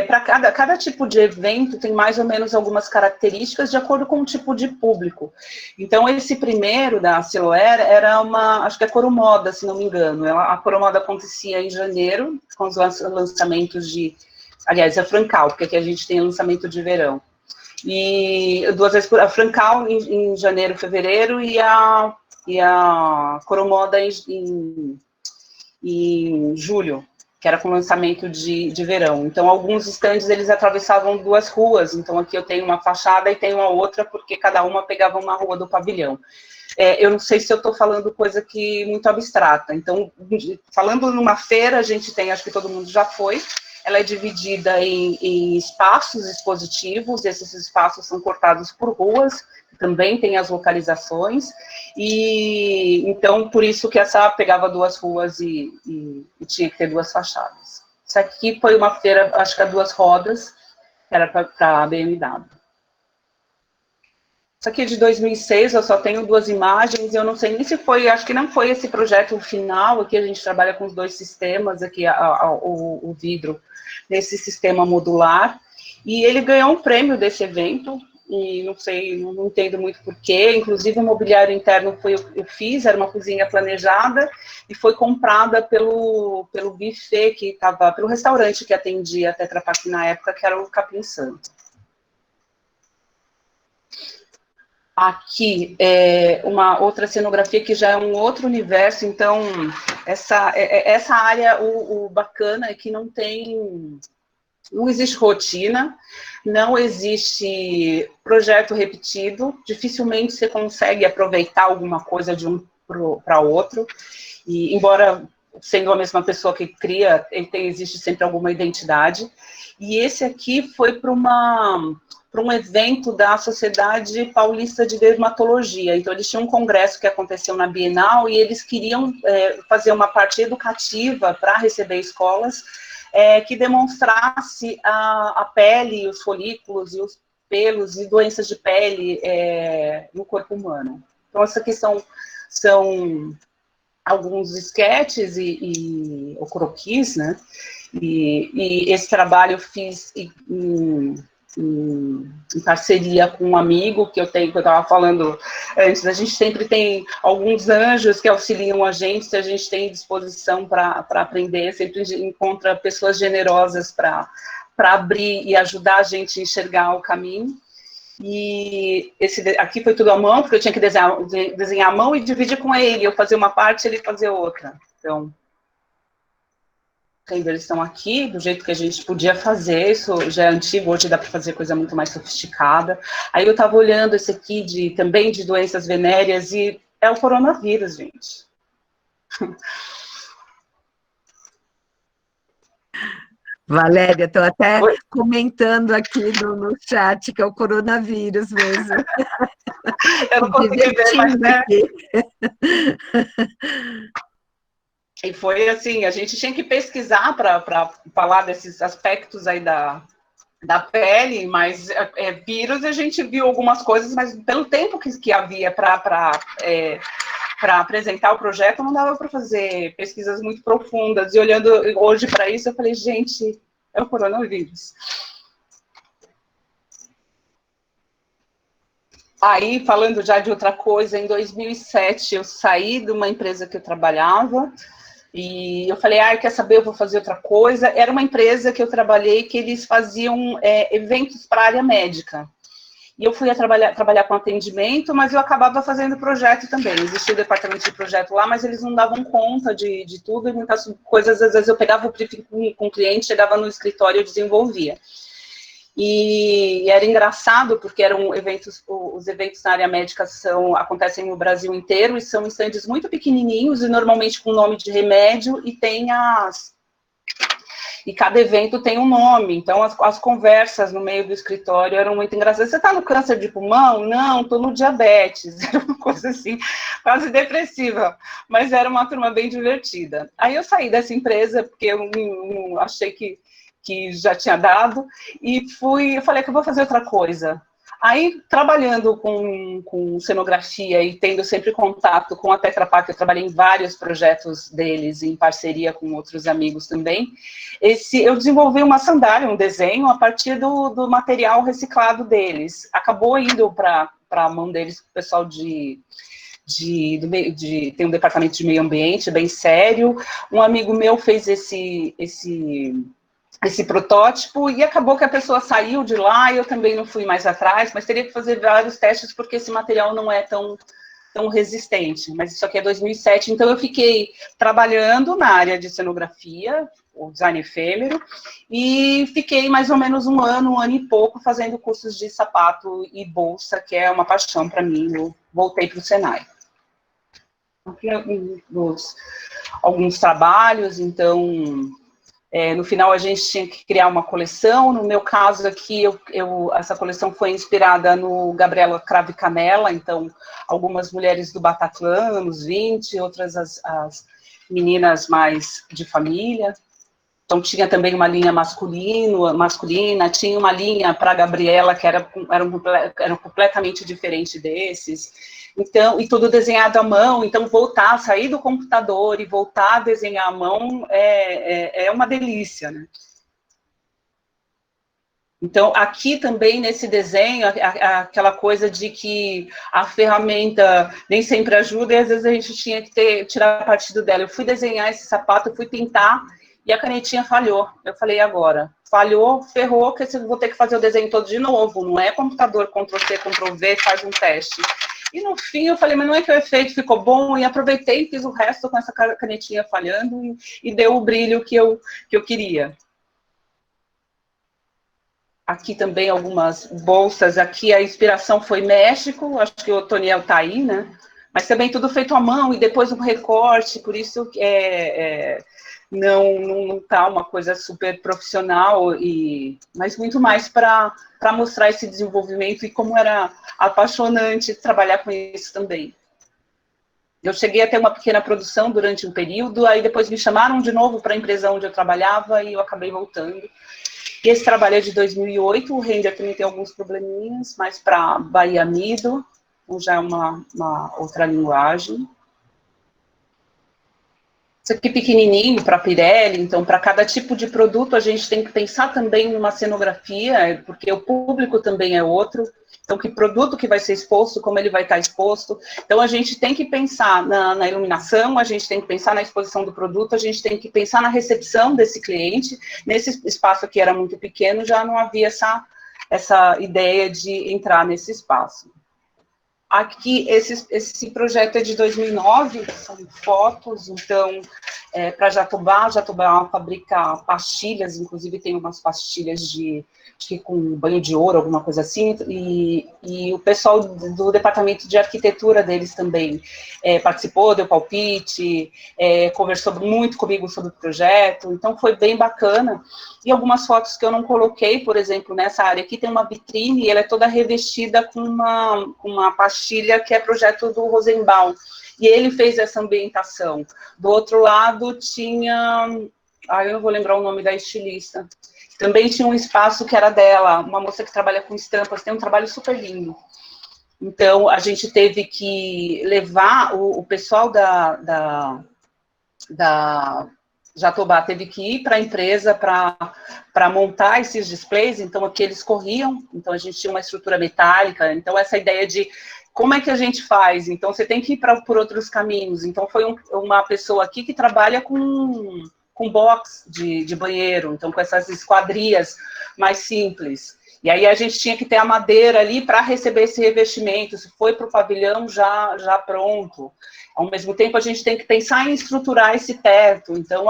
Para cada tipo de evento tem mais ou menos algumas características de acordo com o tipo de público. Então, esse primeiro da Siloer era acho que é Coromoda, se não me engano. A Coromoda acontecia em janeiro, com os lançamentos aliás, é Francal, porque aqui a gente tem lançamento de verão. E 2 vezes a Francal em janeiro, fevereiro, e a Coromoda em julho, que era com lançamento de verão. Então, alguns estandes, eles atravessavam 2 ruas. Então, aqui eu tenho uma fachada e tenho uma outra, porque cada uma pegava uma rua do pavilhão. Eu não sei se eu estou falando coisa que muito abstrata. Então, falando numa feira, a gente tem, acho que todo mundo já foi, ela é dividida em espaços expositivos, esses espaços são cortados por ruas, também tem as localizações, e então, por isso que essa pegava 2 ruas e tinha que ter 2 fachadas. Isso aqui foi uma feira, acho que a 2 rodas, que era para a BMW. Isso aqui é de 2006, eu só tenho 2 imagens, eu não sei nem se foi, acho que não foi esse projeto final, aqui a gente trabalha com os 2 sistemas, aqui o vidro, nesse sistema modular, e ele ganhou um prêmio desse evento, e não sei, não entendo muito porquê, inclusive o mobiliário interno eu fiz, era uma cozinha planejada, e foi comprada pelo buffet que estava, pelo restaurante que atendia a Tetra Pak na época, que era o Capim Santo. Aqui é uma outra cenografia que já é um outro universo, então essa área, o bacana é que não existe rotina, não existe projeto repetido, dificilmente você consegue aproveitar alguma coisa de um para outro, e embora sendo a mesma pessoa que cria, existe sempre alguma identidade, e esse aqui foi para um evento da Sociedade Paulista de Dermatologia. Então, eles tinham um congresso que aconteceu na Bienal e eles queriam fazer uma parte educativa para receber escolas que demonstrasse a pele, os folículos e os pelos e doenças de pele no corpo humano. Então, essas aqui são alguns esquetes ou croquis, né? E esse trabalho eu fiz em parceria com um amigo que eu estava falando antes. A gente sempre tem alguns anjos que auxiliam a gente, se a gente tem disposição para aprender, sempre encontra pessoas generosas para abrir e ajudar a gente a enxergar o caminho. E esse aqui foi tudo à mão, porque eu tinha que desenhar à mão e dividir com ele, eu fazia uma parte e ele fazia outra. Então, eles estão aqui, do jeito que a gente podia fazer, isso já é antigo, hoje dá para fazer coisa muito mais sofisticada. Aí eu estava olhando esse aqui também de doenças venéreas, e é o coronavírus, gente.
Valéria, estou até
Oi?
comentando aqui no chat que é o coronavírus mesmo.
Eu não
Me
consegui ver, mas,
divertindo
né?
aqui.
E foi assim, a gente tinha que pesquisar para falar desses aspectos aí da pele, mas vírus a gente viu algumas coisas, mas pelo tempo que havia para apresentar o projeto, não dava para fazer pesquisas muito profundas. E olhando hoje para isso, eu falei, gente, é o coronavírus. Aí, falando já de outra coisa, em 2007 eu saí de uma empresa que eu trabalhava e eu falei, quer saber, eu vou fazer outra coisa. Era uma empresa que eu trabalhei que eles faziam eventos para a área médica. E eu fui a trabalhar com atendimento, mas eu acabava fazendo projeto também. Existia o departamento de projeto lá, mas eles não davam conta de tudo, e muitas coisas, às vezes, eu pegava o briefing com o cliente, chegava no escritório e eu desenvolvia. E era engraçado, porque eram eventos, os eventos na área médica acontecem no Brasil inteiro, e são estandes muito pequenininhos, e normalmente com nome de remédio, e cada evento tem um nome, então as conversas no meio do escritório eram muito engraçadas. Você está no câncer de pulmão? Não, estou no diabetes. Era uma coisa assim, quase depressiva, mas era uma turma bem divertida. Aí eu saí dessa empresa, porque eu não achei que já tinha dado, e eu falei que eu vou fazer outra coisa. Aí, trabalhando com cenografia e tendo sempre contato com a Tetra Pak, eu trabalhei em vários projetos deles, em parceria com outros amigos também, eu desenvolvi uma sandália, um desenho, a partir do material reciclado deles. Acabou indo para a mão deles, o pessoal tem um departamento de meio ambiente bem sério. Um amigo meu fez esse protótipo, e acabou que a pessoa saiu de lá, e eu também não fui mais atrás, mas teria que fazer vários testes, porque esse material não é tão resistente, mas isso aqui é 2007, então eu fiquei trabalhando na área de cenografia, o design efêmero, e fiquei mais ou menos um ano e pouco, fazendo cursos de sapato e bolsa, que é uma paixão para mim. Eu voltei para o Senai. Aqui alguns trabalhos, então... no final, a gente tinha que criar uma coleção. No meu caso aqui, essa coleção foi inspirada no Gabriela Cravo e Canela, então, algumas mulheres do Bataclan, anos 20, outras as meninas mais de família. Então, tinha também uma linha masculina, tinha uma linha para a Gabriela, que eram completamente diferente desses. Então, e tudo desenhado à mão, então sair do computador e voltar a desenhar à mão é uma delícia, né? Então, aqui também, nesse desenho, aquela coisa de que a ferramenta nem sempre ajuda, e às vezes a gente tinha que tirar partido dela. Eu fui desenhar esse sapato, eu fui pintar, e a canetinha falhou. Eu falei, agora? Falhou, ferrou, que eu vou ter que fazer o desenho todo de novo. Não é computador, Ctrl+C, Ctrl+V, faz um teste. E no fim eu falei, mas não é que o efeito ficou bom, e aproveitei e fiz o resto com essa canetinha falhando, e deu o brilho que eu queria. Aqui também algumas bolsas, aqui a inspiração foi México, acho que o Toniel está aí, né? Mas também tudo feito à mão, e depois um recorte, por isso não está uma coisa super profissional, mas muito mais para mostrar esse desenvolvimento e como era apaixonante trabalhar com isso também. Eu cheguei a ter uma pequena produção durante um período, aí depois me chamaram de novo para a empresa onde eu trabalhava, e eu acabei voltando. E esse trabalho é de 2008, o render também tem alguns probleminhas, mas para Bahia Mido, já é uma outra linguagem. Isso aqui pequenininho para Pirelli, então para cada tipo de produto a gente tem que pensar também numa cenografia, porque o público também é outro. Então, que produto que vai ser exposto, como ele vai estar exposto. Então, a gente tem que pensar na iluminação, a gente tem que pensar na exposição do produto, a gente tem que pensar na recepção desse cliente. Nesse espaço aqui era muito pequeno, já não havia essa ideia de entrar nesse espaço. Aqui, esse projeto é de 2009, são fotos, então, para Jatobá. Jatobá fabrica pastilhas, inclusive tem umas pastilhas acho que com banho de ouro, alguma coisa assim, e o pessoal do departamento de arquitetura deles também participou, deu palpite, conversou muito comigo sobre o projeto, então foi bem bacana. E algumas fotos que eu não coloquei, por exemplo, nessa área aqui tem uma vitrine e ela é toda revestida com uma pastilha que é projeto do Rosenbaum, e ele fez essa ambientação. Do outro lado tinha, eu não vou lembrar o nome da estilista, também tinha um espaço que era dela, uma moça que trabalha com estampas, tem um trabalho super lindo. Então, a gente teve que levar o pessoal da Jatobá, teve que ir para a empresa para montar esses displays, então aqui eles corriam, então a gente tinha uma estrutura metálica, então essa ideia de como é que a gente faz, então você tem que ir por outros caminhos, então foi uma pessoa aqui que trabalha com box de banheiro, então com essas esquadrias mais simples. E aí a gente tinha que ter a madeira ali para receber esse revestimento, se foi para o pavilhão já pronto. Ao mesmo tempo, a gente tem que pensar em estruturar esse teto. Então,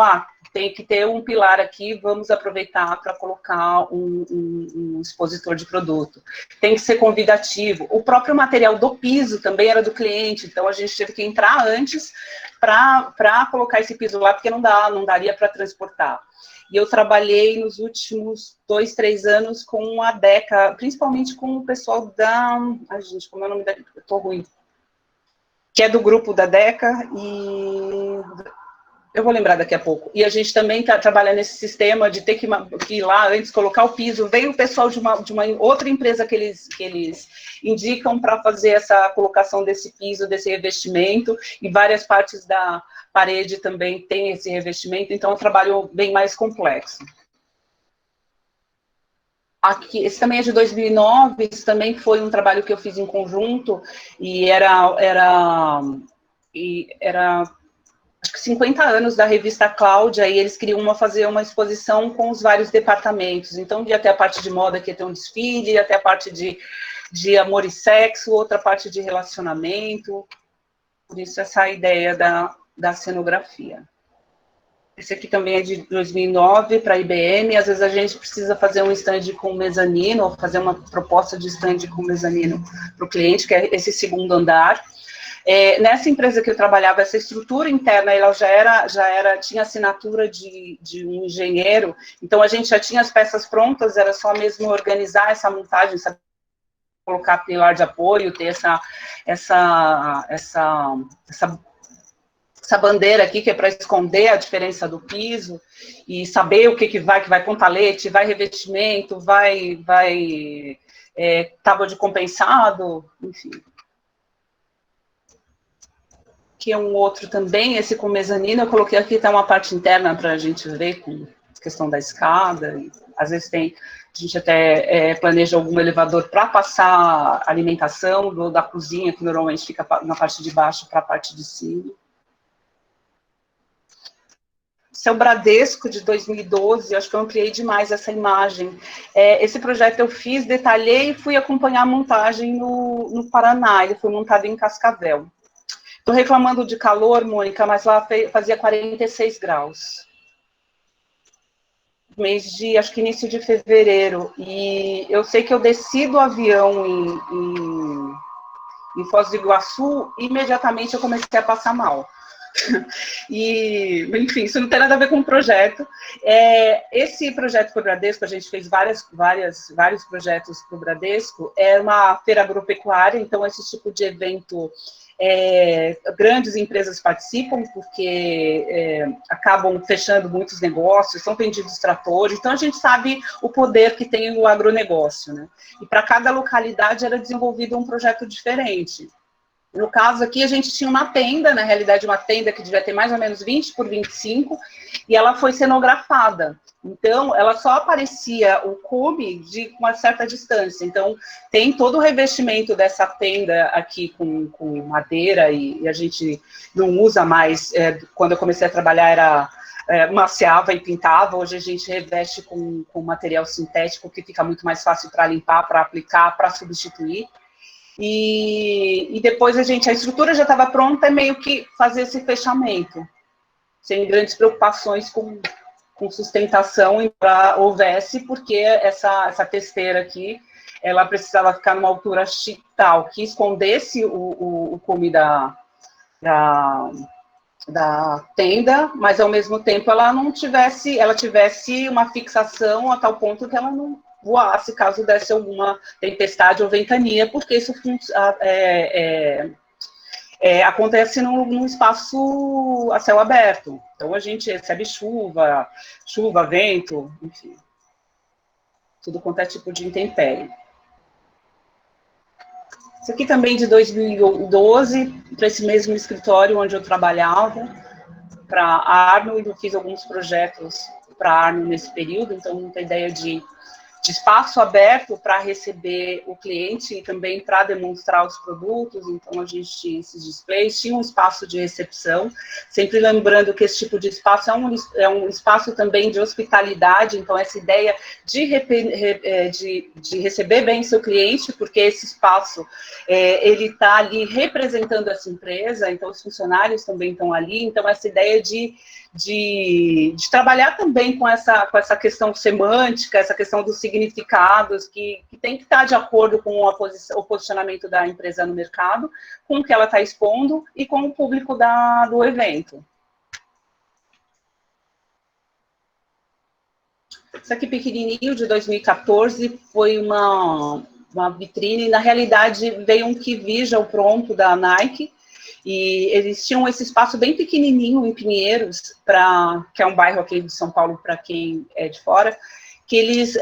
tem que ter um pilar aqui, vamos aproveitar para colocar um expositor de produto. Tem que ser convidativo. O próprio material do piso também era do cliente, então a gente teve que entrar antes para colocar esse piso lá, porque não daria para transportar. E eu trabalhei nos últimos 2, 3 anos com a Deca, principalmente com o pessoal da... Ai, gente, como é o nome da... Eu tô ruim. Que é do grupo da Deca, e eu vou lembrar daqui a pouco. E a gente também trabalha nesse sistema de ter que ir lá antes, colocar o piso. Veio o pessoal de uma outra empresa que eles indicam para fazer essa colocação desse piso, desse revestimento, e várias partes da parede também tem esse revestimento, então é um trabalho bem mais complexo. Aqui, esse também é de 2009, esse também foi um trabalho que eu fiz em conjunto, e era acho que 50 anos da revista Cláudia, e eles queriam fazer uma exposição com os vários departamentos. Então, ia ter a parte de moda, que ia ter um desfile, ia ter a parte de amor e sexo, outra parte de relacionamento. Por isso, essa ideia da cenografia. Esse aqui também é de 2009 para a IBM. Às vezes a gente precisa fazer um stand com mezanino, ou fazer uma proposta de stand com mezanino para o cliente, que é esse segundo andar. Nessa empresa que eu trabalhava, essa estrutura interna, ela tinha assinatura de um engenheiro, então a gente já tinha as peças prontas, era só mesmo organizar essa montagem, sabe? Colocar pilar de apoio, ter essa bandeira aqui, que é para esconder a diferença do piso, e saber o que vai pontalete, vai revestimento, vai tábua de compensado, enfim. Que é um outro também, esse com mezanino, eu coloquei aqui, tá uma parte interna para a gente ver, com questão da escada, e, às vezes a gente até planeja algum elevador para passar alimentação da cozinha, que normalmente fica na parte de baixo para a parte de cima. Esse é o Bradesco de 2012, acho que eu ampliei demais essa imagem. Esse projeto eu fiz, detalhei e fui acompanhar a montagem no Paraná, ele foi montado em Cascavel. Estou reclamando de calor, Mônica, mas lá fazia 46 graus. Mês de, acho que início de fevereiro. E eu sei que eu desci do avião em Foz do Iguaçu, imediatamente eu comecei a passar mal. E, enfim, isso não tem nada a ver com o projeto. Esse projeto para o Bradesco, a gente fez vários projetos para o Bradesco, é uma feira agropecuária, então esse tipo de evento, grandes empresas participam, porque acabam fechando muitos negócios, são vendidos tratores, então a gente sabe o poder que tem o agronegócio, né? E para cada localidade era desenvolvido um projeto diferente. No caso aqui, a gente tinha uma tenda, na realidade uma tenda que devia ter mais ou menos 20 por 25, e ela foi cenografada. Então, ela só aparecia o cume de uma certa distância. Então, tem todo o revestimento dessa tenda aqui com madeira, e a gente não usa mais. Quando eu comecei a trabalhar, era maciava e pintava. Hoje a gente reveste com material sintético, que fica muito mais fácil para limpar, para aplicar, para substituir. E depois a estrutura já estava pronta, é meio que fazer esse fechamento. sem grandes preocupações com sustentação, embora houvesse, porque essa testeira aqui, ela precisava ficar numa altura tal que escondesse o cume da tenda, mas ao mesmo tempo ela tivesse uma fixação a tal ponto que ela não voasse caso desse alguma tempestade ou ventania, porque isso acontece num espaço a céu aberto. Então a gente recebe chuva, vento, enfim, tudo quanto é tipo de intempérie. Isso aqui também de 2012, para esse mesmo escritório onde eu trabalhava, para a Arno, e eu fiz alguns projetos para a Arno nesse período, então muita ideia de espaço aberto para receber o cliente e também para demonstrar os produtos. Então a gente tinha esses displays, tinha um espaço de recepção, sempre lembrando que esse tipo de espaço é um espaço também de hospitalidade, então essa ideia de receber bem seu cliente, porque esse espaço ele está ali representando essa empresa, então os funcionários também estão ali, então essa ideia de trabalhar também com essa questão semântica, essa questão dos significados, que tem que estar de acordo com o posicionamento da empresa no mercado, com o que ela está expondo e com o público do evento. Isso aqui pequenininho, de 2014, foi uma vitrine, na realidade veio um que visual pronto da Nike, e eles tinham esse espaço bem pequenininho em Pinheiros, que é um bairro aqui de São Paulo para quem é de fora, que eles,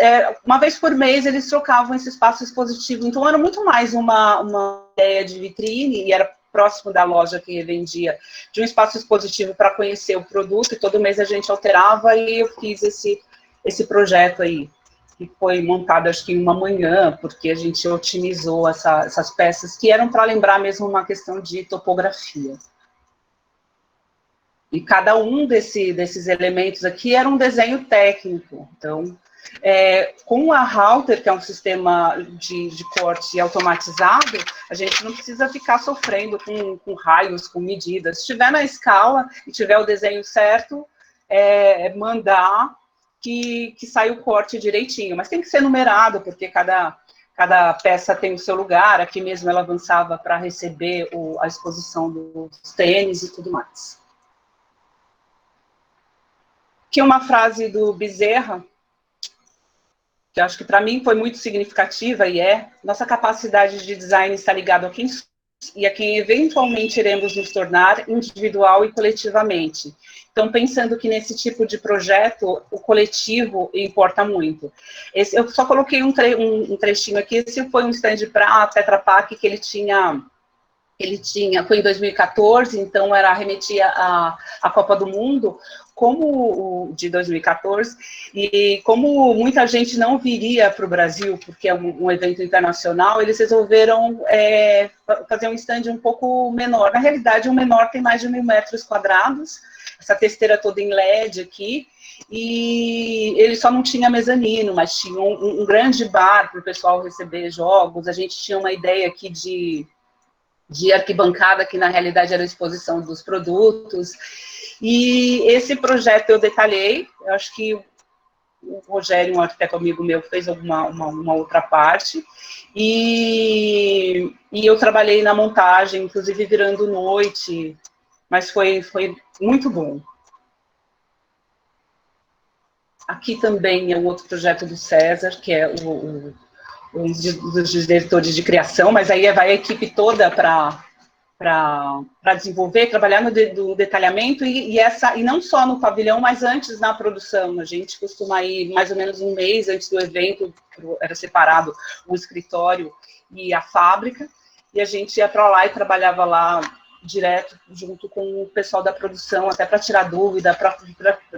uma vez por mês, eles trocavam esse espaço expositivo. Então, era muito mais uma ideia de vitrine, e era próximo da loja que vendia, de um espaço expositivo para conhecer o produto, e todo mês a gente alterava, e eu fiz esse projeto aí, que foi montado, acho que em uma manhã, porque a gente otimizou essas peças, que eram para lembrar mesmo uma questão de topografia. E cada um desses elementos aqui era um desenho técnico. Então, com a Halter, que é um sistema de corte automatizado, a gente não precisa ficar sofrendo com raios, com medidas. Se estiver na escala e tiver o desenho certo, mandar que sai o corte direitinho, mas tem que ser numerado, porque cada peça tem o seu lugar. Aqui mesmo ela avançava para receber a exposição dos tênis e tudo mais. Aqui uma frase do Bezerra, que eu acho que para mim foi muito significativa, e nossa capacidade de design está ligada a quem eventualmente iremos nos tornar, individual e coletivamente. Então, pensando que nesse tipo de projeto, o coletivo importa muito. Eu só coloquei um trechinho aqui. Esse foi um stand para a Tetra Pak que ele tinha, foi em 2014, então remetia à Copa do Mundo, de 2014, e como muita gente não viria para o Brasil, porque é um evento internacional, eles resolveram fazer um stand um pouco menor. Na realidade, o menor tem mais de 1.000 metros quadrados, essa testeira toda em LED aqui, e ele só não tinha mezanino, mas tinha um grande bar para o pessoal receber jogos. A gente tinha uma ideia aqui de arquibancada, que na realidade era a exposição dos produtos. E esse projeto eu detalhei, eu acho que o Rogério, um arquiteto amigo meu, fez uma outra parte, e eu trabalhei na montagem, inclusive virando noite, mas foi muito bom. Aqui também é um outro projeto do César, que é um dos diretores de criação, mas aí vai a equipe toda para desenvolver, trabalhar no detalhamento, e não só no pavilhão, mas antes na produção. A gente costuma ir mais ou menos um mês antes do evento, era separado o escritório e a fábrica, e a gente ia para lá e trabalhava lá direto, junto com o pessoal da produção, até para tirar dúvida, para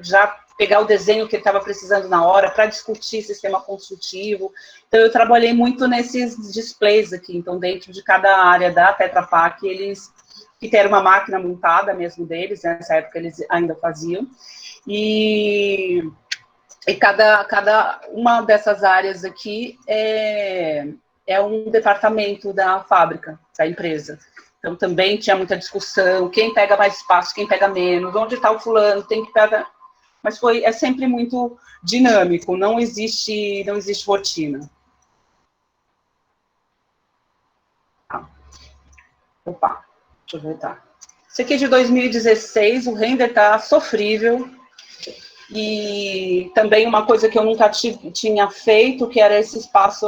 já pegar o desenho que ele estava precisando na hora, para discutir sistema construtivo. Então, eu trabalhei muito nesses displays aqui. Então, dentro de cada área da Tetra Pak, que era uma máquina montada mesmo deles, né? Nessa época eles ainda faziam, e cada uma dessas áreas aqui é um departamento da fábrica, da empresa. Então, também tinha muita discussão, quem pega mais espaço, quem pega menos, onde está o fulano, tem que pegar... Mas é sempre muito dinâmico, não existe rotina. Opa, deixa eu voltar. Esse aqui é de 2016, o render está sofrível. E também uma coisa que eu nunca tinha feito, que era esse espaço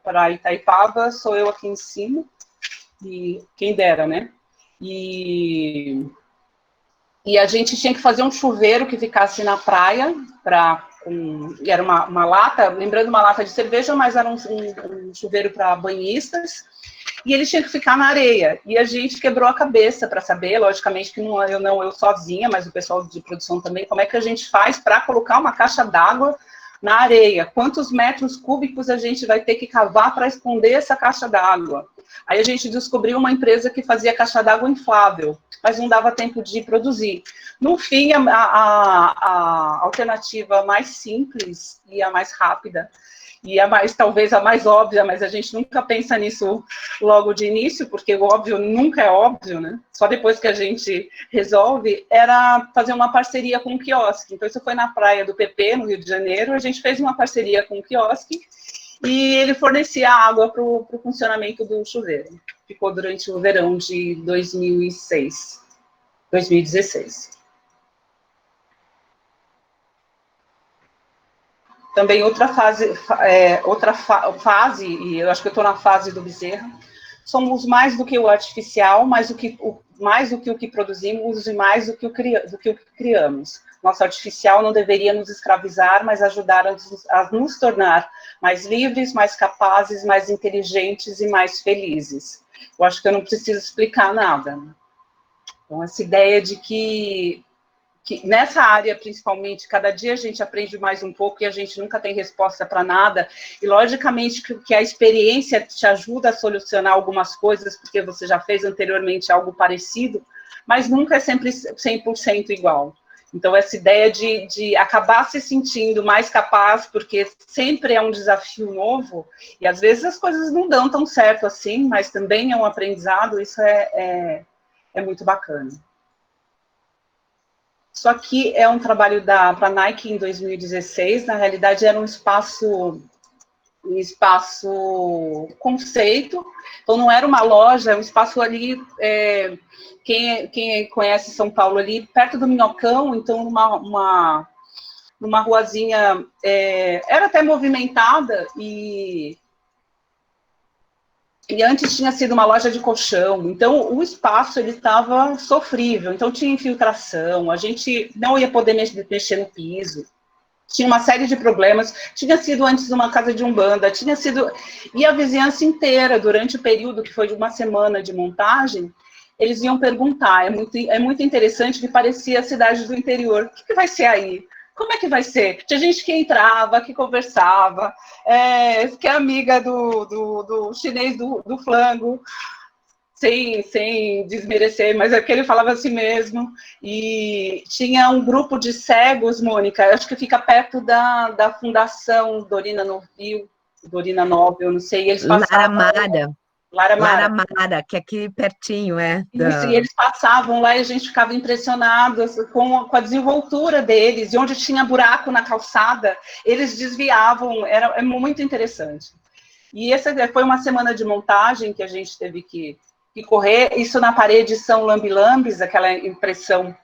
para Itaipava, sou eu aqui em cima. E quem dera, né? E a gente tinha que fazer um chuveiro que ficasse na praia, e era uma lata, lembrando uma lata de cerveja, mas era um chuveiro para banhistas, e ele tinha que ficar na areia. E a gente quebrou a cabeça para saber, logicamente que não eu sozinha, mas o pessoal de produção também, como é que a gente faz para colocar uma caixa d'água na areia? Quantos metros cúbicos a gente vai ter que cavar para esconder essa caixa d'água? Aí a gente descobriu uma empresa que fazia caixa d'água inflável, mas não dava tempo de produzir. No fim, a alternativa mais simples e a mais rápida, e talvez a mais óbvia, mas a gente nunca pensa nisso logo de início, porque o óbvio nunca é óbvio, né? Só depois que a gente resolve, era fazer uma parceria com um quiosque. Então, isso foi na praia do PP, no Rio de Janeiro, a gente fez uma parceria com um quiosque, e ele fornecia água para o funcionamento do chuveiro. Ficou durante o verão de 2016. Também outra fase, e eu acho que eu estou na fase do Bezerra, somos mais do que o artificial, mais do que o que produzimos e mais do que o que criamos. Nosso artificial não deveria nos escravizar, mas ajudar a nos tornar mais livres, mais capazes, mais inteligentes e mais felizes. Eu acho que eu não preciso explicar nada. Então, essa ideia de que nessa área, principalmente, cada dia a gente aprende mais um pouco e a gente nunca tem resposta para nada, e logicamente que a experiência te ajuda a solucionar algumas coisas, porque você já fez anteriormente algo parecido, mas nunca é sempre 100% igual. Então, essa ideia de acabar se sentindo mais capaz, porque sempre é um desafio novo, e às vezes as coisas não dão tão certo assim, mas também é um aprendizado, isso é muito bacana. Isso aqui é um trabalho para a Nike em 2016, na realidade era um espaço conceito, então não era uma loja, um espaço ali, quem conhece São Paulo ali, perto do Minhocão, então numa ruazinha, era até movimentada, e antes tinha sido uma loja de colchão, então o espaço ele estava sofrível, então tinha infiltração, a gente não ia poder mexer no piso, tinha uma série de problemas, tinha sido antes uma casa de umbanda, e a vizinhança inteira, durante o período que foi de uma semana de montagem, eles iam perguntar, é muito interessante que parecia a cidade do interior, o que vai ser aí? Como é que vai ser? Tinha gente que entrava, que conversava, que é amiga do chinês do flango, sem desmerecer, mas é que ele falava assim mesmo. E tinha um grupo de cegos, Mônica, acho que fica perto da Fundação Dorina Nobel, não sei, e eles passavam...
Lara Mara, que é aqui pertinho,
Isso, e eles passavam lá e a gente ficava impressionado com a desenvoltura deles, e onde tinha buraco na calçada, eles desviavam, é muito interessante. E essa foi uma semana de montagem que a gente teve que correr, isso na parede são lambi-lambis, aquela impressão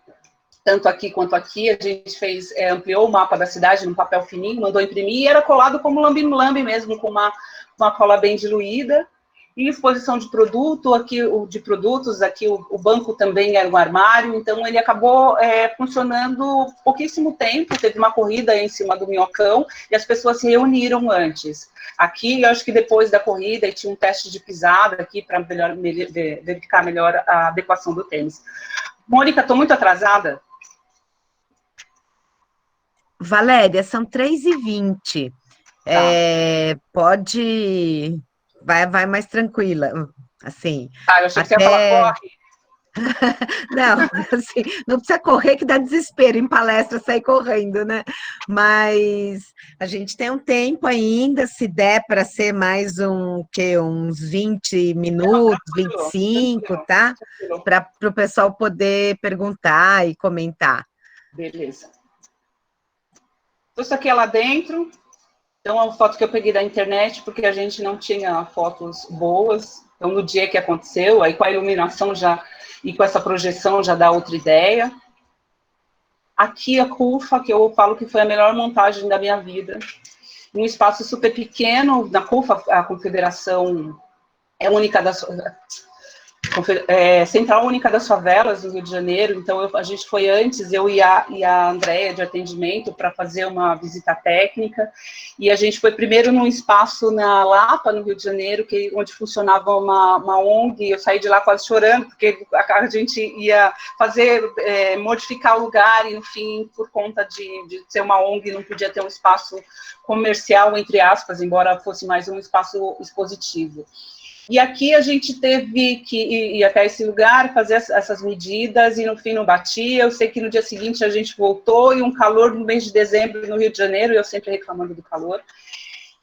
tanto aqui quanto aqui, a gente ampliou o mapa da cidade num papel fininho, mandou imprimir, e era colado como lambi-lambi mesmo, com uma cola bem diluída. E exposição de produto, aqui o banco também era um armário, então ele acabou funcionando pouquíssimo tempo, teve uma corrida em cima do Minhocão, e as pessoas se reuniram antes. Aqui, eu acho que depois da corrida, tinha um teste de pisada aqui, para verificar melhor a adequação do tênis. Mônica, estou muito atrasada?
Valéria, são 3h20. Tá. Pode... Vai mais tranquila, assim.
Eu achei que você ia falar, corre.
Não, assim, não precisa correr que dá desespero em palestra sair correndo, né? Mas a gente tem um tempo ainda, se der para ser mais uns 20
Não,
minutos,
tranquilo,
25,
tranquilo,
tá?
tranquilo.
Para o pessoal poder perguntar e comentar.
Beleza. Então, isso aqui é lá dentro. Então, é uma foto que eu peguei da internet, porque a gente não tinha fotos boas. Então, no dia que aconteceu, aí com a iluminação já e com essa projeção já dá outra ideia. Aqui a CUFA, que eu falo que foi a melhor montagem da minha vida. Um espaço super pequeno, na CUFA, a Confederação é única da Central Única das Favelas, no Rio de Janeiro. Então, a gente foi antes, eu e a Andréia, de atendimento, para fazer uma visita técnica, e a gente foi primeiro num espaço na Lapa, no Rio de Janeiro, onde funcionava uma ONG, eu saí de lá quase chorando, porque a gente ia modificar o lugar, e, enfim, por conta de ser uma ONG, não podia ter um espaço comercial, entre aspas, embora fosse mais um espaço expositivo. E aqui a gente teve que ir até esse lugar, fazer essas medidas, e no fim não batia. Eu sei que no dia seguinte a gente voltou, e um calor no mês de dezembro no Rio de Janeiro, e eu sempre reclamando do calor.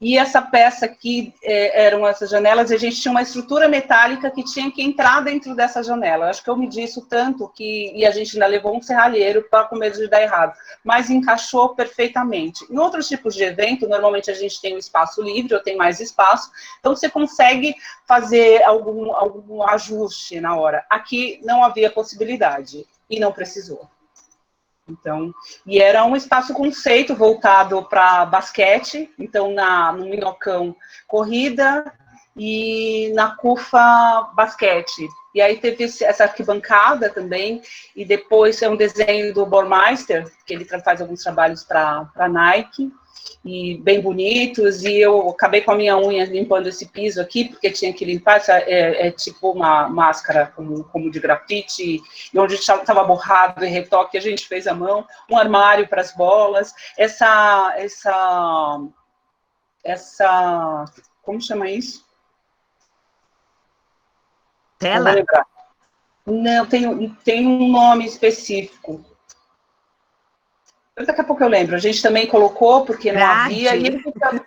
E essa peça aqui eram essas janelas, e a gente tinha uma estrutura metálica que tinha que entrar dentro dessa janela. Acho que eu medi isso tanto e a gente ainda levou um serralheiro com medo de dar errado, mas encaixou perfeitamente. Em outros tipos de evento, normalmente a gente tem um espaço livre, ou tem mais espaço, então você consegue fazer algum ajuste na hora. Aqui não havia possibilidade, e não precisou. Então, e era um espaço conceito voltado para basquete, então no Minhocão, corrida, e na CUFA, basquete. E aí teve essa arquibancada também, e depois é um desenho do Bormeister, que ele faz alguns trabalhos para a Nike, e bem bonitos, e eu acabei com a minha unha limpando esse piso aqui, porque tinha que limpar, tipo uma máscara como de grafite, e onde estava borrado e retoque, a gente fez à mão, um armário para as bolas, como chama isso? Não vou
Tela?
lembrar. Não, tem um nome específico. Daqui a pouco eu lembro. A gente também colocou, porque não havia, e
Grade?
ele fica...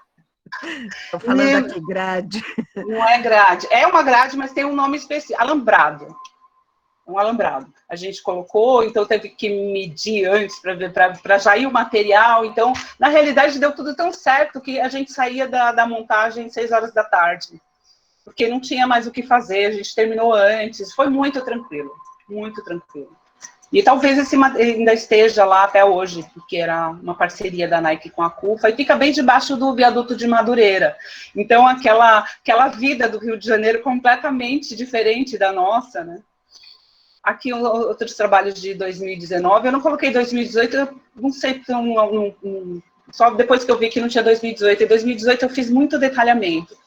Estou falando aqui, grade.
Não é grade. É uma grade, mas tem um nome específico. Alambrado. Um alambrado. A gente colocou, então teve que medir antes para já ir o material. Então, na realidade, deu tudo tão certo que a gente saía da montagem às 6 horas da tarde. Porque não tinha mais o que fazer, a gente terminou antes. Foi muito tranquilo. Muito tranquilo. E talvez esse ainda esteja lá até hoje, porque era uma parceria da Nike com a CUFA, e fica bem debaixo do viaduto de Madureira. Então, aquela vida do Rio de Janeiro completamente diferente da nossa, né? Aqui, outros trabalhos de 2019, eu não coloquei 2018, eu não sei, só depois que eu vi que não tinha 2018. Em 2018 eu fiz muito detalhamento.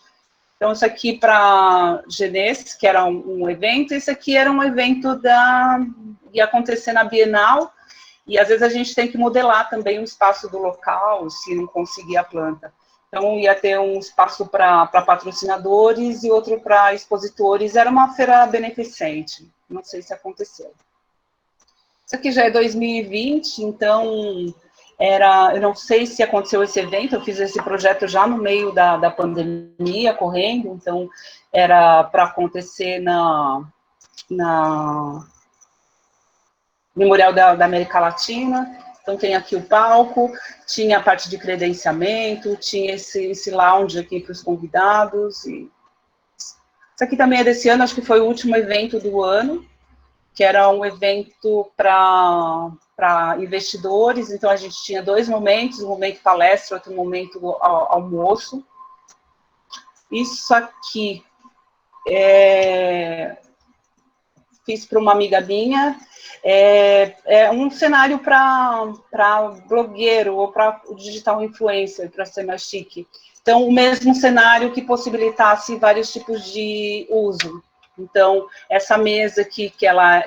Então, isso aqui para Genês, que era um evento, isso aqui era um evento ia acontecer na Bienal, e às vezes a gente tem que modelar também o espaço do local, se não conseguir a planta. Então, ia ter um espaço para patrocinadores e outro para expositores. Era uma feira beneficente. Não sei se aconteceu. Isso aqui já é 2020, então... eu não sei se aconteceu esse evento, eu fiz esse projeto já no meio da pandemia, correndo, então era para acontecer na Memorial da América Latina. Então tem aqui o palco, tinha a parte de credenciamento, tinha esse lounge aqui para os convidados. Isso aqui também é desse ano, acho que foi o último evento do ano, que era um evento para investidores. Então, a gente tinha 2 momentos, um momento palestra, outro momento almoço. Isso aqui fiz para uma amiga minha, é um cenário para blogueiro ou para digital influencer, para ser mais chique. Então, o mesmo cenário que possibilitasse vários tipos de uso. Então, essa mesa aqui que ela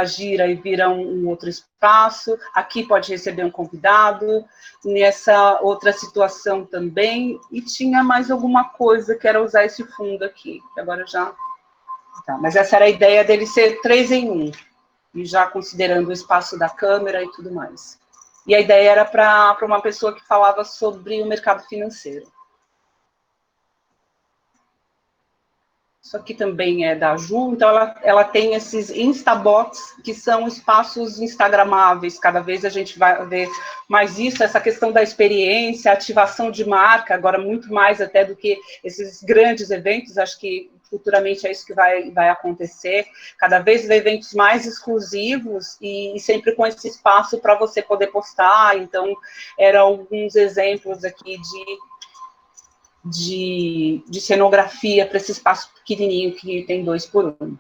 gira e vira um outro espaço, aqui pode receber um convidado, nessa outra situação também, e tinha mais alguma coisa que era usar esse fundo aqui, que agora já Tá, mas essa era a ideia dele ser 3 em 1, e já considerando o espaço da câmera e tudo mais. E a ideia era para uma pessoa que falava sobre o mercado financeiro. Isso aqui também é da Ju, então ela tem esses Instabots, que são espaços instagramáveis, cada vez a gente vai ver mais isso, essa questão da experiência, ativação de marca, agora muito mais até do que esses grandes eventos, acho que futuramente é isso que vai acontecer, cada vez eventos mais exclusivos e sempre com esse espaço para você poder postar, então eram alguns exemplos aqui de cenografia para esse espaço pequenininho que tem 2 por 1.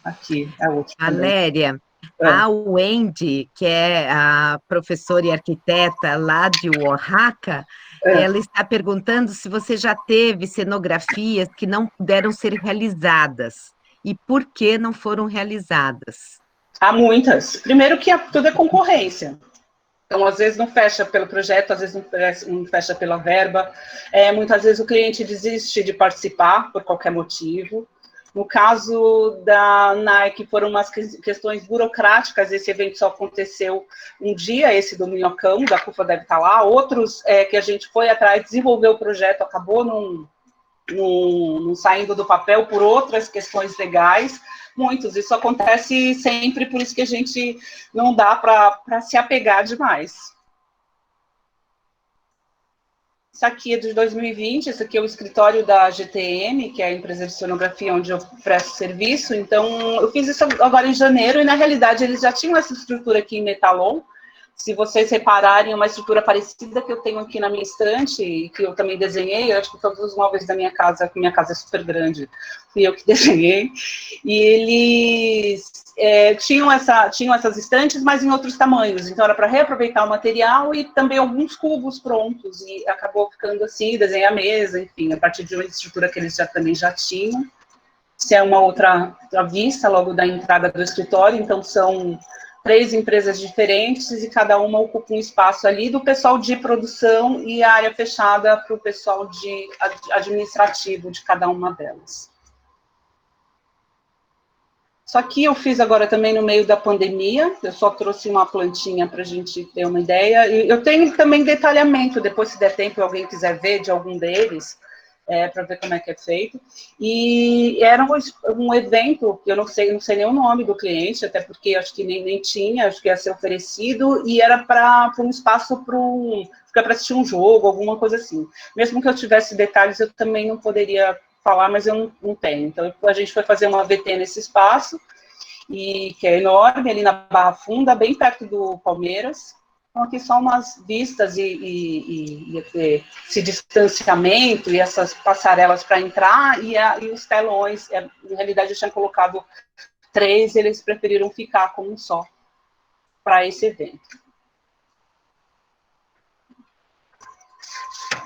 Aqui é outro também.
Valéria, a Wendy, que é a professora e arquiteta lá de Oaxaca, ela está perguntando se você já teve cenografias que não puderam ser realizadas e por que não foram realizadas.
Há muitas. Primeiro que tudo é concorrência. Então, às vezes não fecha pelo projeto, às vezes não fecha pela verba. Muitas vezes o cliente desiste de participar por qualquer motivo. No caso da Nike, foram umas questões burocráticas, esse evento só aconteceu um dia, esse do Minhocão, da CUFA deve estar lá. Outros que a gente foi atrás, desenvolveu o projeto, acabou não saindo do papel por outras questões legais. Muitos, isso acontece sempre, por isso que a gente não dá para se apegar demais. Isso aqui é de 2020, esse aqui é o escritório da GTM, que é a empresa de cenografia onde eu presto serviço. Então, eu fiz isso agora em janeiro, e na realidade eles já tinham essa estrutura aqui em Metalon. Se vocês repararem, uma estrutura parecida que eu tenho aqui na minha estante, e que eu também desenhei, eu acho que todos os móveis da minha casa é super grande, fui eu que desenhei, e eles tinham essas estantes, mas em outros tamanhos, então era para reaproveitar o material e também alguns cubos prontos, e acabou ficando assim, desenhei a mesa, enfim, a partir de uma estrutura que eles também já tinham. Se é uma outra vista, logo da entrada do escritório, então são 3 empresas diferentes e cada uma ocupa um espaço ali do pessoal de produção e a área fechada para o pessoal de administrativo de cada uma delas. Isso aqui eu fiz agora também no meio da pandemia, eu só trouxe uma plantinha para a gente ter uma ideia. E eu tenho também detalhamento, depois se der tempo e alguém quiser ver de algum deles, para ver como é que é feito. E era um evento, que eu não sei nem o nome do cliente, até porque acho que nem tinha, acho que ia ser oferecido, e era para um espaço para assistir um jogo, alguma coisa assim. Mesmo que eu tivesse detalhes, eu também não poderia falar, mas eu não tenho. Então, a gente foi fazer uma VT nesse espaço, que é enorme, ali na Barra Funda, bem perto do Palmeiras. Então, aqui só umas vistas e esse distanciamento e essas passarelas para entrar e os telões. Na realidade, eu tinha colocado 3, eles preferiram ficar com um só para esse evento.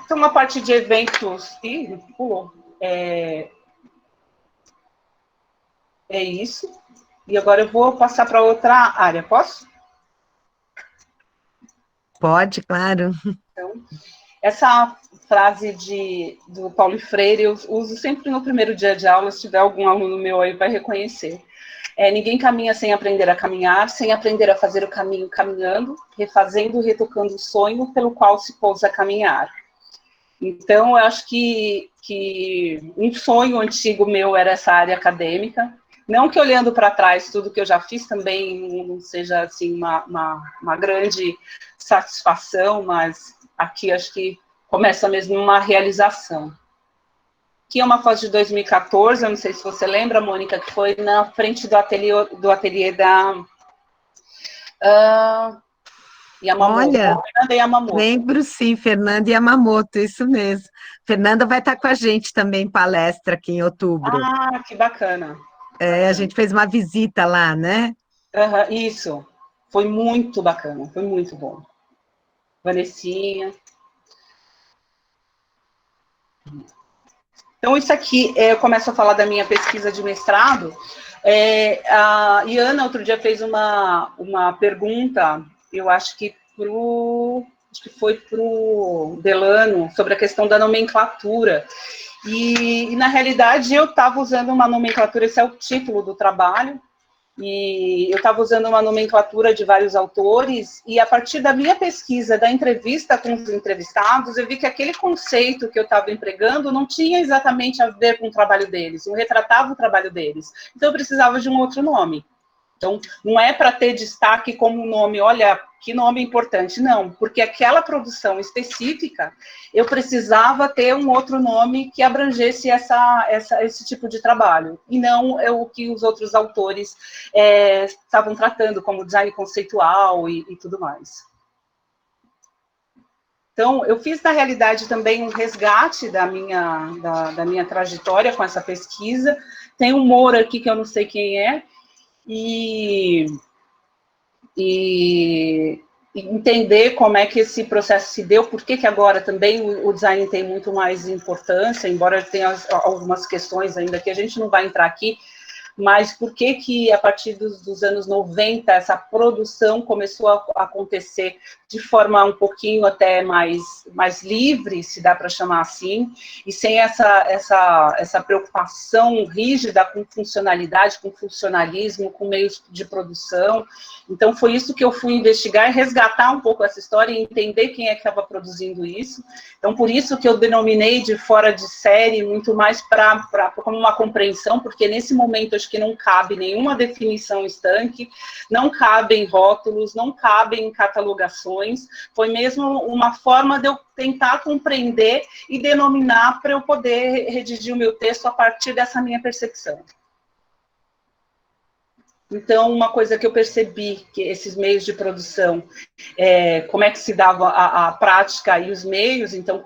Então, uma parte de eventos... Ih, pulou. É isso. E agora eu vou passar para outra área. Posso?
Pode, claro.
Então, essa frase do Paulo Freire eu uso sempre no primeiro dia de aula, se tiver algum aluno meu aí vai reconhecer. Ninguém caminha sem aprender a caminhar, sem aprender a fazer o caminho caminhando, refazendo e retocando o sonho pelo qual se pôs a caminhar. Então, eu acho que um sonho antigo meu era essa área acadêmica. Não que olhando para trás tudo que eu já fiz também não seja assim uma grande satisfação, mas aqui acho que começa mesmo uma realização. Aqui é uma foto de 2014, eu não sei se você lembra, Mônica, que foi na frente do ateliê da Yamamoto.
Olha,
Fernanda Yamamoto.
lembro sim, Fernanda Yamamoto, isso mesmo. Fernanda vai estar com a gente também em palestra aqui em outubro.
Ah, que bacana.
A gente fez uma visita lá, né?
Isso, foi muito bacana, foi muito bom. Vanessinha. Então, isso aqui, eu começo a falar da minha pesquisa de mestrado. A Iana, outro dia, fez uma pergunta, eu acho que foi para o Delano, sobre a questão da nomenclatura. E na realidade, eu estava usando uma nomenclatura, esse é o título do trabalho, e eu estava usando uma nomenclatura de vários autores, e a partir da minha pesquisa, da entrevista com os entrevistados, eu vi que aquele conceito que eu estava empregando não tinha exatamente a ver com o trabalho deles, não retratava o trabalho deles. Então, eu precisava de um outro nome. Então, não é para ter destaque como nome, olha, que nome importante, não, porque aquela produção específica, eu precisava ter um outro nome que abrangesse esse tipo de trabalho, e não é o que os outros autores estavam tratando, como design conceitual e tudo mais. Então, eu fiz, na realidade, também um resgate da minha trajetória com essa pesquisa. Tem um Moura aqui, que eu não sei quem é, e entender como é que esse processo se deu, por que agora também o design tem muito mais importância, embora tenha algumas questões ainda que a gente não vai entrar aqui, mas por que a partir dos anos 90 essa produção começou a acontecer de forma um pouquinho até mais livre, se dá para chamar assim, e sem essa preocupação rígida com funcionalidade, com funcionalismo, com meios de produção. Então, foi isso que eu fui investigar, resgatar um pouco essa história e entender quem é que estava produzindo isso. Então, por isso que eu denominei de fora de série, muito mais como uma compreensão, porque nesse momento acho que não cabe nenhuma definição estanque, não cabem rótulos, não cabem catalogações, foi mesmo uma forma de eu tentar compreender e denominar para eu poder redigir o meu texto a partir dessa minha percepção. Então, uma coisa que eu percebi, que esses meios de produção, como é que se dava a prática e os meios, então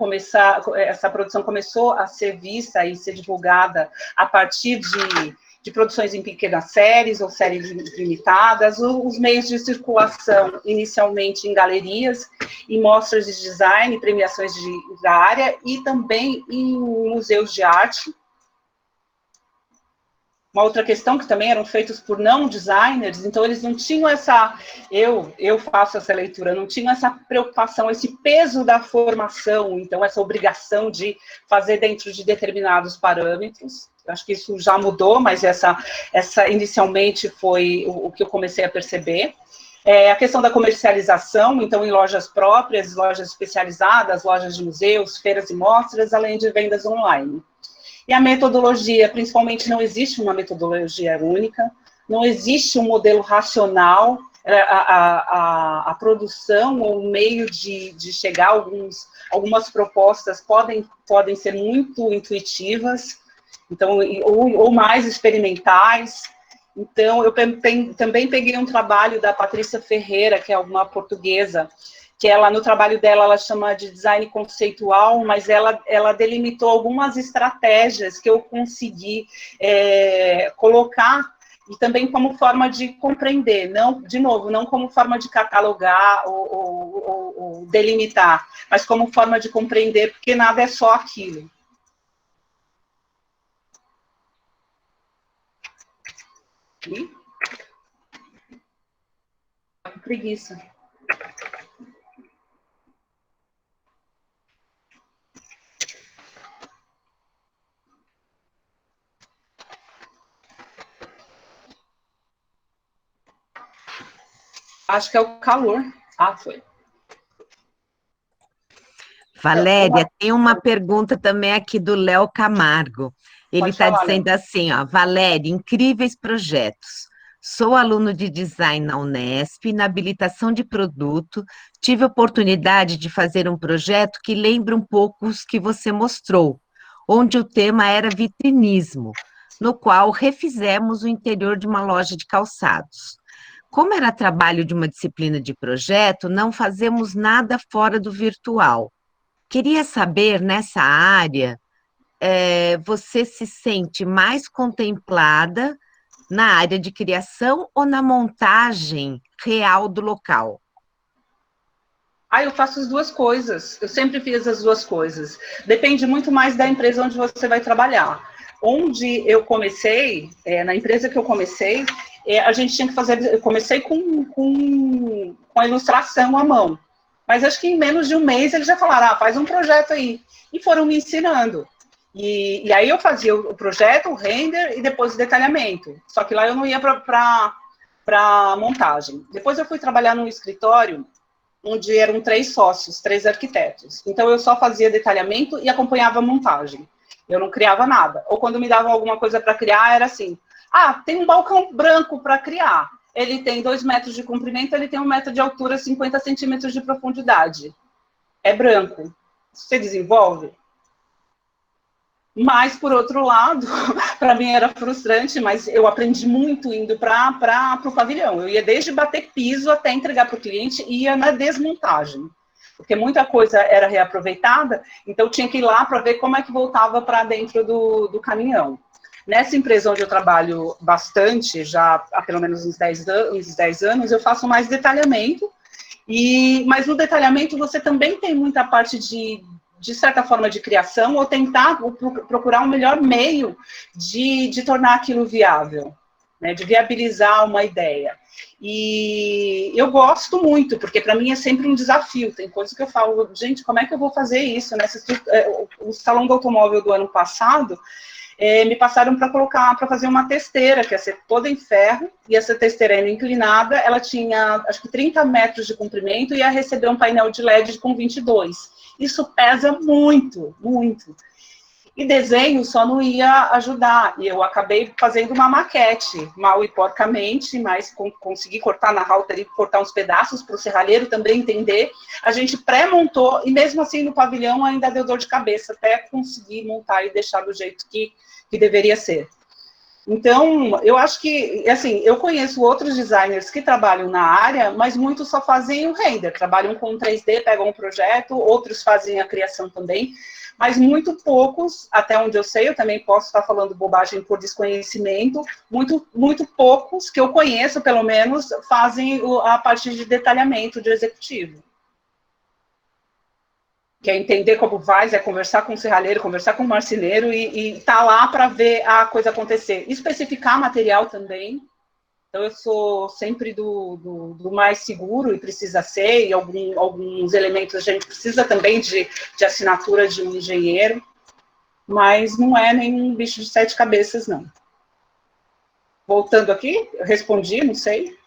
essa produção começou a ser vista e ser divulgada a partir de produções em pequenas séries ou séries limitadas, os meios de circulação, inicialmente em galerias, em mostras de design, premiações da área, e também em museus de arte. Uma outra questão que também eram feitos por não designers, então eles não tinham eu faço essa leitura, não tinham essa preocupação, esse peso da formação, então essa obrigação de fazer dentro de determinados parâmetros. Acho que isso já mudou, mas essa inicialmente foi o que eu comecei a perceber. A questão da comercialização, então em lojas próprias, lojas especializadas, lojas de museus, feiras e mostras, além de vendas online. E a metodologia, principalmente, não existe uma metodologia única, não existe um modelo racional, a produção ou o meio de chegar a algumas propostas podem ser muito intuitivas, então, ou mais experimentais. Então, eu também peguei um trabalho da Patrícia Ferreira, que é uma portuguesa, que ela, no trabalho dela, ela chama de design conceitual, mas ela delimitou algumas estratégias que eu consegui colocar, e também como forma de compreender, não, de novo, não como forma de catalogar ou delimitar, mas como forma de compreender, porque nada é só aquilo. Com preguiça. Acho que é o calor. Ah, foi.
Valéria, tem uma pergunta também aqui do Léo Camargo. Ele está dizendo
Léo.
assim, ó, Valéria, incríveis projetos. Sou aluno de design na Unesp, e na habilitação de produto, tive a oportunidade de fazer um projeto que lembra um pouco os que você mostrou, onde o tema era vitrinismo, no qual refizemos o interior de uma loja de calçados. Como era trabalho de uma disciplina de projeto, não fazemos nada fora do virtual. Queria saber, nessa área, você se sente mais contemplada na área de criação ou na montagem real do local?
Eu faço as duas coisas. Eu sempre fiz as duas coisas. Depende muito mais da empresa onde você vai trabalhar. Onde eu comecei, na empresa que eu comecei, a gente tinha que fazer... Eu comecei com a ilustração à mão. Mas acho que em menos de um mês eles já falaram, faz um projeto aí. E foram me ensinando. E aí eu fazia o projeto, o render e depois o detalhamento. Só que lá eu não ia para montagem. Depois eu fui trabalhar num escritório onde eram 3 sócios, 3 arquitetos. Então eu só fazia detalhamento e acompanhava a montagem. Eu não criava nada. Ou quando me davam alguma coisa para criar, era assim: ah, tem um balcão branco para criar. Ele tem 2 metros de comprimento, ele tem 1 metro de altura, 50 centímetros de profundidade. É branco. Você desenvolve? Mas, por outro lado, para mim era frustrante, mas eu aprendi muito indo para o pavilhão. Eu ia desde bater piso até entregar para o cliente e ia na desmontagem. Porque muita coisa era reaproveitada, então eu tinha que ir lá para ver como é que voltava para dentro do caminhão. Nessa empresa onde eu trabalho bastante, já há pelo menos uns 10 anos, eu faço mais detalhamento, mas no detalhamento você também tem muita parte de certa forma, de criação, ou tentar procurar um melhor meio de tornar aquilo viável, né, de viabilizar uma ideia. E eu gosto muito, porque para mim é sempre um desafio. Tem coisas que eu falo, gente, como é que eu vou fazer isso? O Salão do Automóvel do ano passado, me passaram para fazer uma testeira, que ia ser toda em ferro, e essa testeira era inclinada, ela tinha, acho que 30 metros de comprimento, e ia receber um painel de LED com 22. Isso pesa muito, muito. E desenho só não ia ajudar. E eu acabei fazendo uma maquete, mal e porcamente, mas consegui cortar na router e cortar uns pedaços para o serralheiro também entender. A gente pré-montou, e mesmo assim no pavilhão ainda deu dor de cabeça, até conseguir montar e deixar do jeito que deveria ser. Então, eu acho que, assim, eu conheço outros designers que trabalham na área, mas muitos só fazem o render, trabalham com 3D, pegam um projeto, outros fazem a criação também, mas muito poucos, até onde eu sei, eu também posso estar falando bobagem por desconhecimento, muito poucos, que eu conheço, pelo menos, fazem a parte de detalhamento de executivo. Que é entender como faz, é conversar com o serralheiro, conversar com o marceneiro e tá lá para ver a coisa acontecer. Especificar material também. Então, eu sou sempre do mais seguro, e precisa ser, e alguns elementos a gente precisa também de assinatura de um engenheiro, mas não é nenhum bicho de 7 cabeças, não. Voltando aqui, eu respondi, não sei.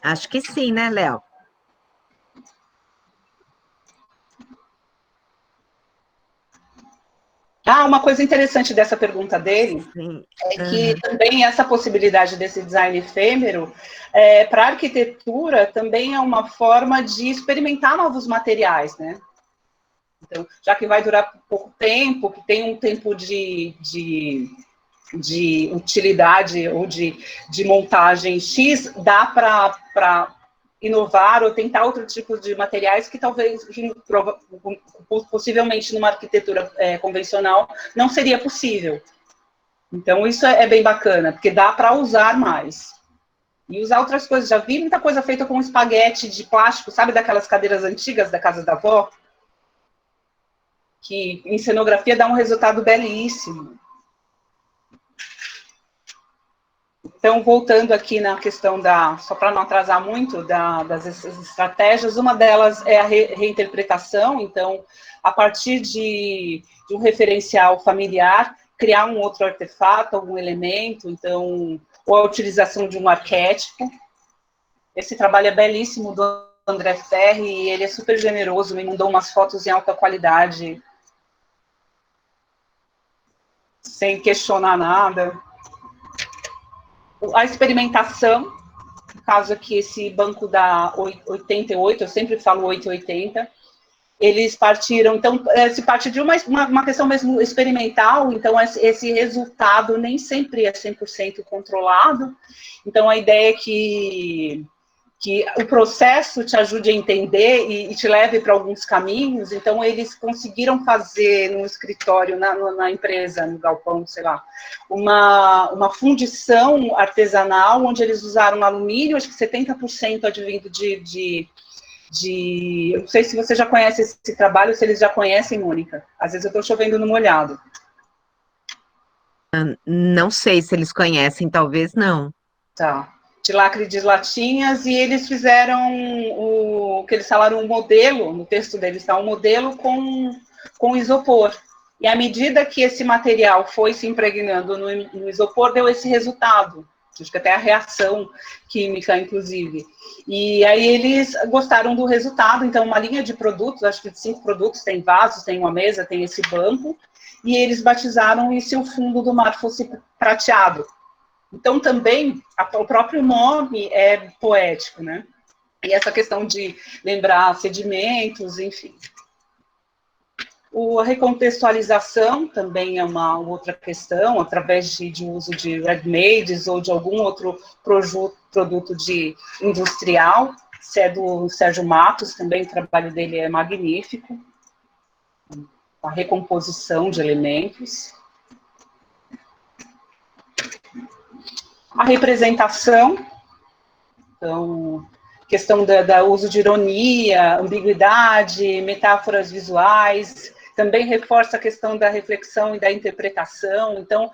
Acho que sim, né, Léo?
Ah, uma coisa interessante dessa pergunta dele
Sim.
é que também essa possibilidade desse design efêmero, para a arquitetura, também é uma forma de experimentar novos materiais, né? Então, já que vai durar pouco tempo, que tem um tempo de utilidade ou de montagem X, dá para inovar ou tentar outro tipo de materiais que talvez, possivelmente numa arquitetura convencional, não seria possível. Então, isso é bem bacana, porque dá para usar mais. E usar outras coisas. Já vi muita coisa feita com espaguete de plástico, sabe, daquelas cadeiras antigas da casa da avó? Que em cenografia dá um resultado belíssimo. Então, voltando aqui na questão só para não atrasar muito, das estratégias, uma delas é a reinterpretação. Então, a partir de um referencial familiar, criar um outro artefato, algum elemento, então, ou a utilização de um arquétipo. Esse trabalho é belíssimo do André Ferri, e ele é super generoso, me mandou umas fotos em alta qualidade, sem questionar nada. A experimentação, no caso aqui, esse banco da 88, eu sempre falo 880, eles partiram, então, se parte de uma questão mesmo experimental, então esse resultado nem sempre é 100% controlado, então a ideia é que o processo te ajude a entender e te leve para alguns caminhos. Então, eles conseguiram fazer no escritório, na empresa, no galpão, sei lá, uma fundição artesanal, onde eles usaram alumínio, acho que 70% advindo eu não sei se você já conhece esse trabalho, se eles já conhecem, Mônica. Às vezes eu estou chovendo no molhado.
Não sei se eles conhecem, talvez não.
Tá. de lacre de latinhas, e eles fizeram o que eles falaram, um modelo, no texto deles está um modelo com isopor. E à medida que esse material foi se impregnando no isopor, deu esse resultado. Acho que até a reação química, inclusive. E aí eles gostaram do resultado, então uma linha de produtos, acho que de 5 produtos, tem vasos, tem uma mesa, tem esse banco, e eles batizaram e se o fundo do mar fosse prateado. Então também, o próprio nome é poético, né? E essa questão de lembrar sedimentos, enfim. A recontextualização também é uma outra questão, através de uso de ready-mades ou de algum outro produto industrial. Se é do Sérgio Matos, também o trabalho dele é magnífico. A recomposição de elementos. A representação, então, questão do uso de ironia, ambiguidade, metáforas visuais, também reforça a questão da reflexão e da interpretação. Então,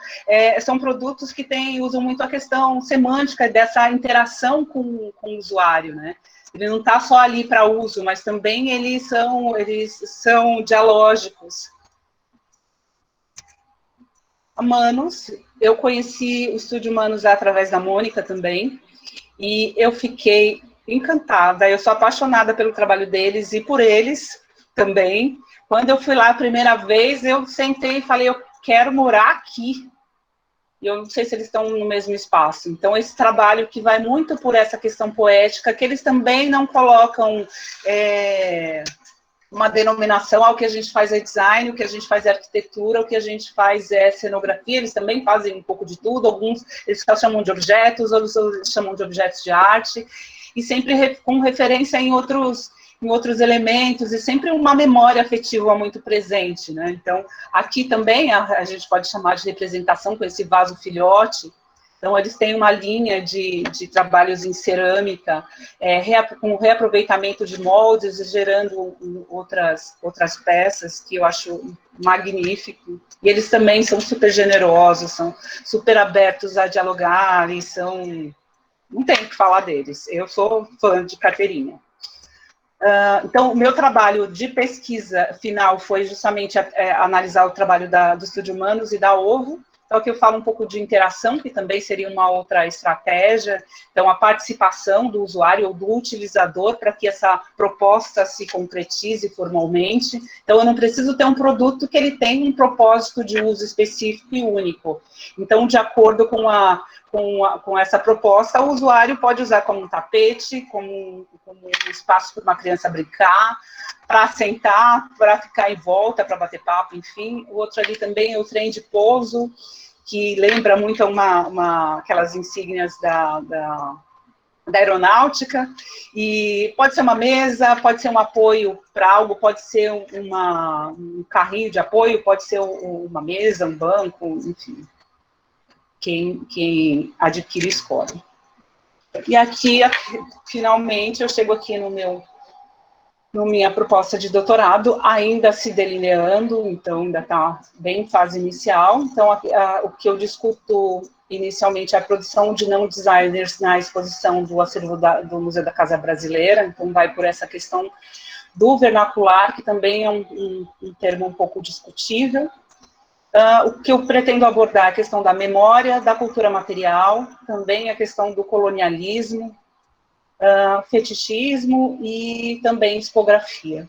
são produtos que usam muito a questão semântica dessa interação com o usuário, né? Ele não está só ali para uso, mas também eles são dialógicos. A Manos, eu conheci o Estúdio Manos através da Mônica também, e eu fiquei encantada, eu sou apaixonada pelo trabalho deles e por eles também. Quando eu fui lá a primeira vez, eu sentei e falei, eu quero morar aqui. E eu não sei se eles estão no mesmo espaço. Então, esse trabalho que vai muito por essa questão poética, que eles também não colocam uma denominação ao que a gente faz é design, o que a gente faz é arquitetura, o que a gente faz é cenografia, eles também fazem um pouco de tudo, alguns eles chamam de objetos, outros eles chamam de objetos de arte, e sempre com referência em outros elementos, e sempre uma memória afetiva muito presente, né? Então, aqui também a gente pode chamar de representação com esse vaso filhote. Então, eles têm uma linha de trabalhos em cerâmica, com reaproveitamento de moldes e gerando outras peças, que eu acho magnífico. E eles também são super generosos, são super abertos a dialogar, e não tem o que falar deles. Eu sou fã de carteirinha. Então, o meu trabalho de pesquisa final foi justamente analisar o trabalho do Estúdio Manos e da Ovo. Então, aqui eu falo um pouco de interação, que também seria uma outra estratégia. Então, a participação do usuário ou do utilizador para que essa proposta se concretize formalmente. Então, eu não preciso ter um produto que ele tenha um propósito de uso específico e único. Então, de acordo com essa proposta, o usuário pode usar como um tapete, como um espaço para uma criança brincar, para sentar, para ficar em volta, para bater papo, enfim. O outro ali também é o trem de pouso, que lembra muito aquelas insígnias da aeronáutica, e pode ser uma mesa, pode ser um apoio para algo, pode ser um carrinho de apoio, pode ser uma mesa, um banco, enfim. Quem adquire escolhe. E aqui, finalmente, eu chego aqui na minha proposta de doutorado, ainda se delineando, então ainda está bem em fase inicial. Então, o que eu discuto inicialmente é a produção de não designers na exposição do acervo do Museu da Casa Brasileira, então vai por essa questão do vernacular, que também é um termo um pouco discutível. O que eu pretendo abordar é a questão da memória, da cultura material, também a questão do colonialismo, fetichismo e também tipografia.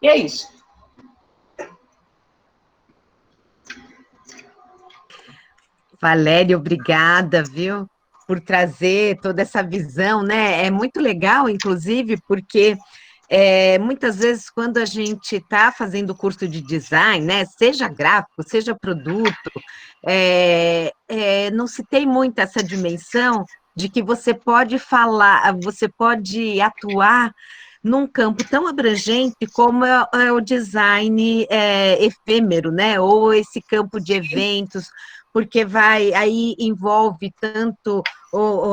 E é isso.
Valéria, obrigada, viu, por trazer toda essa visão, né? É muito legal, inclusive, porque muitas vezes quando a gente está fazendo curso de design, né, seja gráfico, seja produto, não se tem muito essa dimensão de que você pode falar, você pode atuar num campo tão abrangente como é o design efêmero, né? Ou esse campo de eventos, porque aí envolve tanto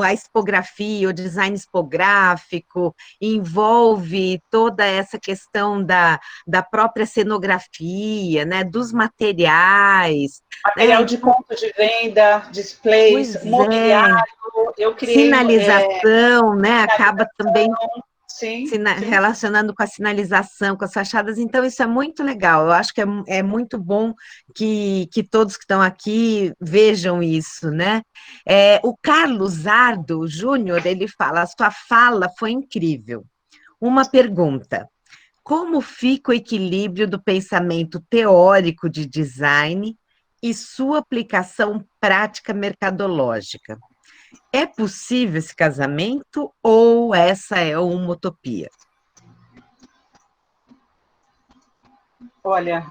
a expografia, o design expográfico, envolve toda essa questão da própria cenografia, né, dos materiais, né?
Material de
Então,
ponto de venda, displays,
pois é,
mobiliário, eu criei
sinalização, né? Acaba também
sinalização, sim, sim.
relacionando com a sinalização, com as fachadas, então isso é muito legal. Eu acho que é muito bom que todos que estão aqui vejam isso, né? O Carlos Zardo Júnior, ele fala, a sua fala foi incrível. Uma pergunta: como fica o equilíbrio do pensamento teórico de design e sua aplicação prática mercadológica? É possível esse casamento ou essa é uma utopia?
Olha,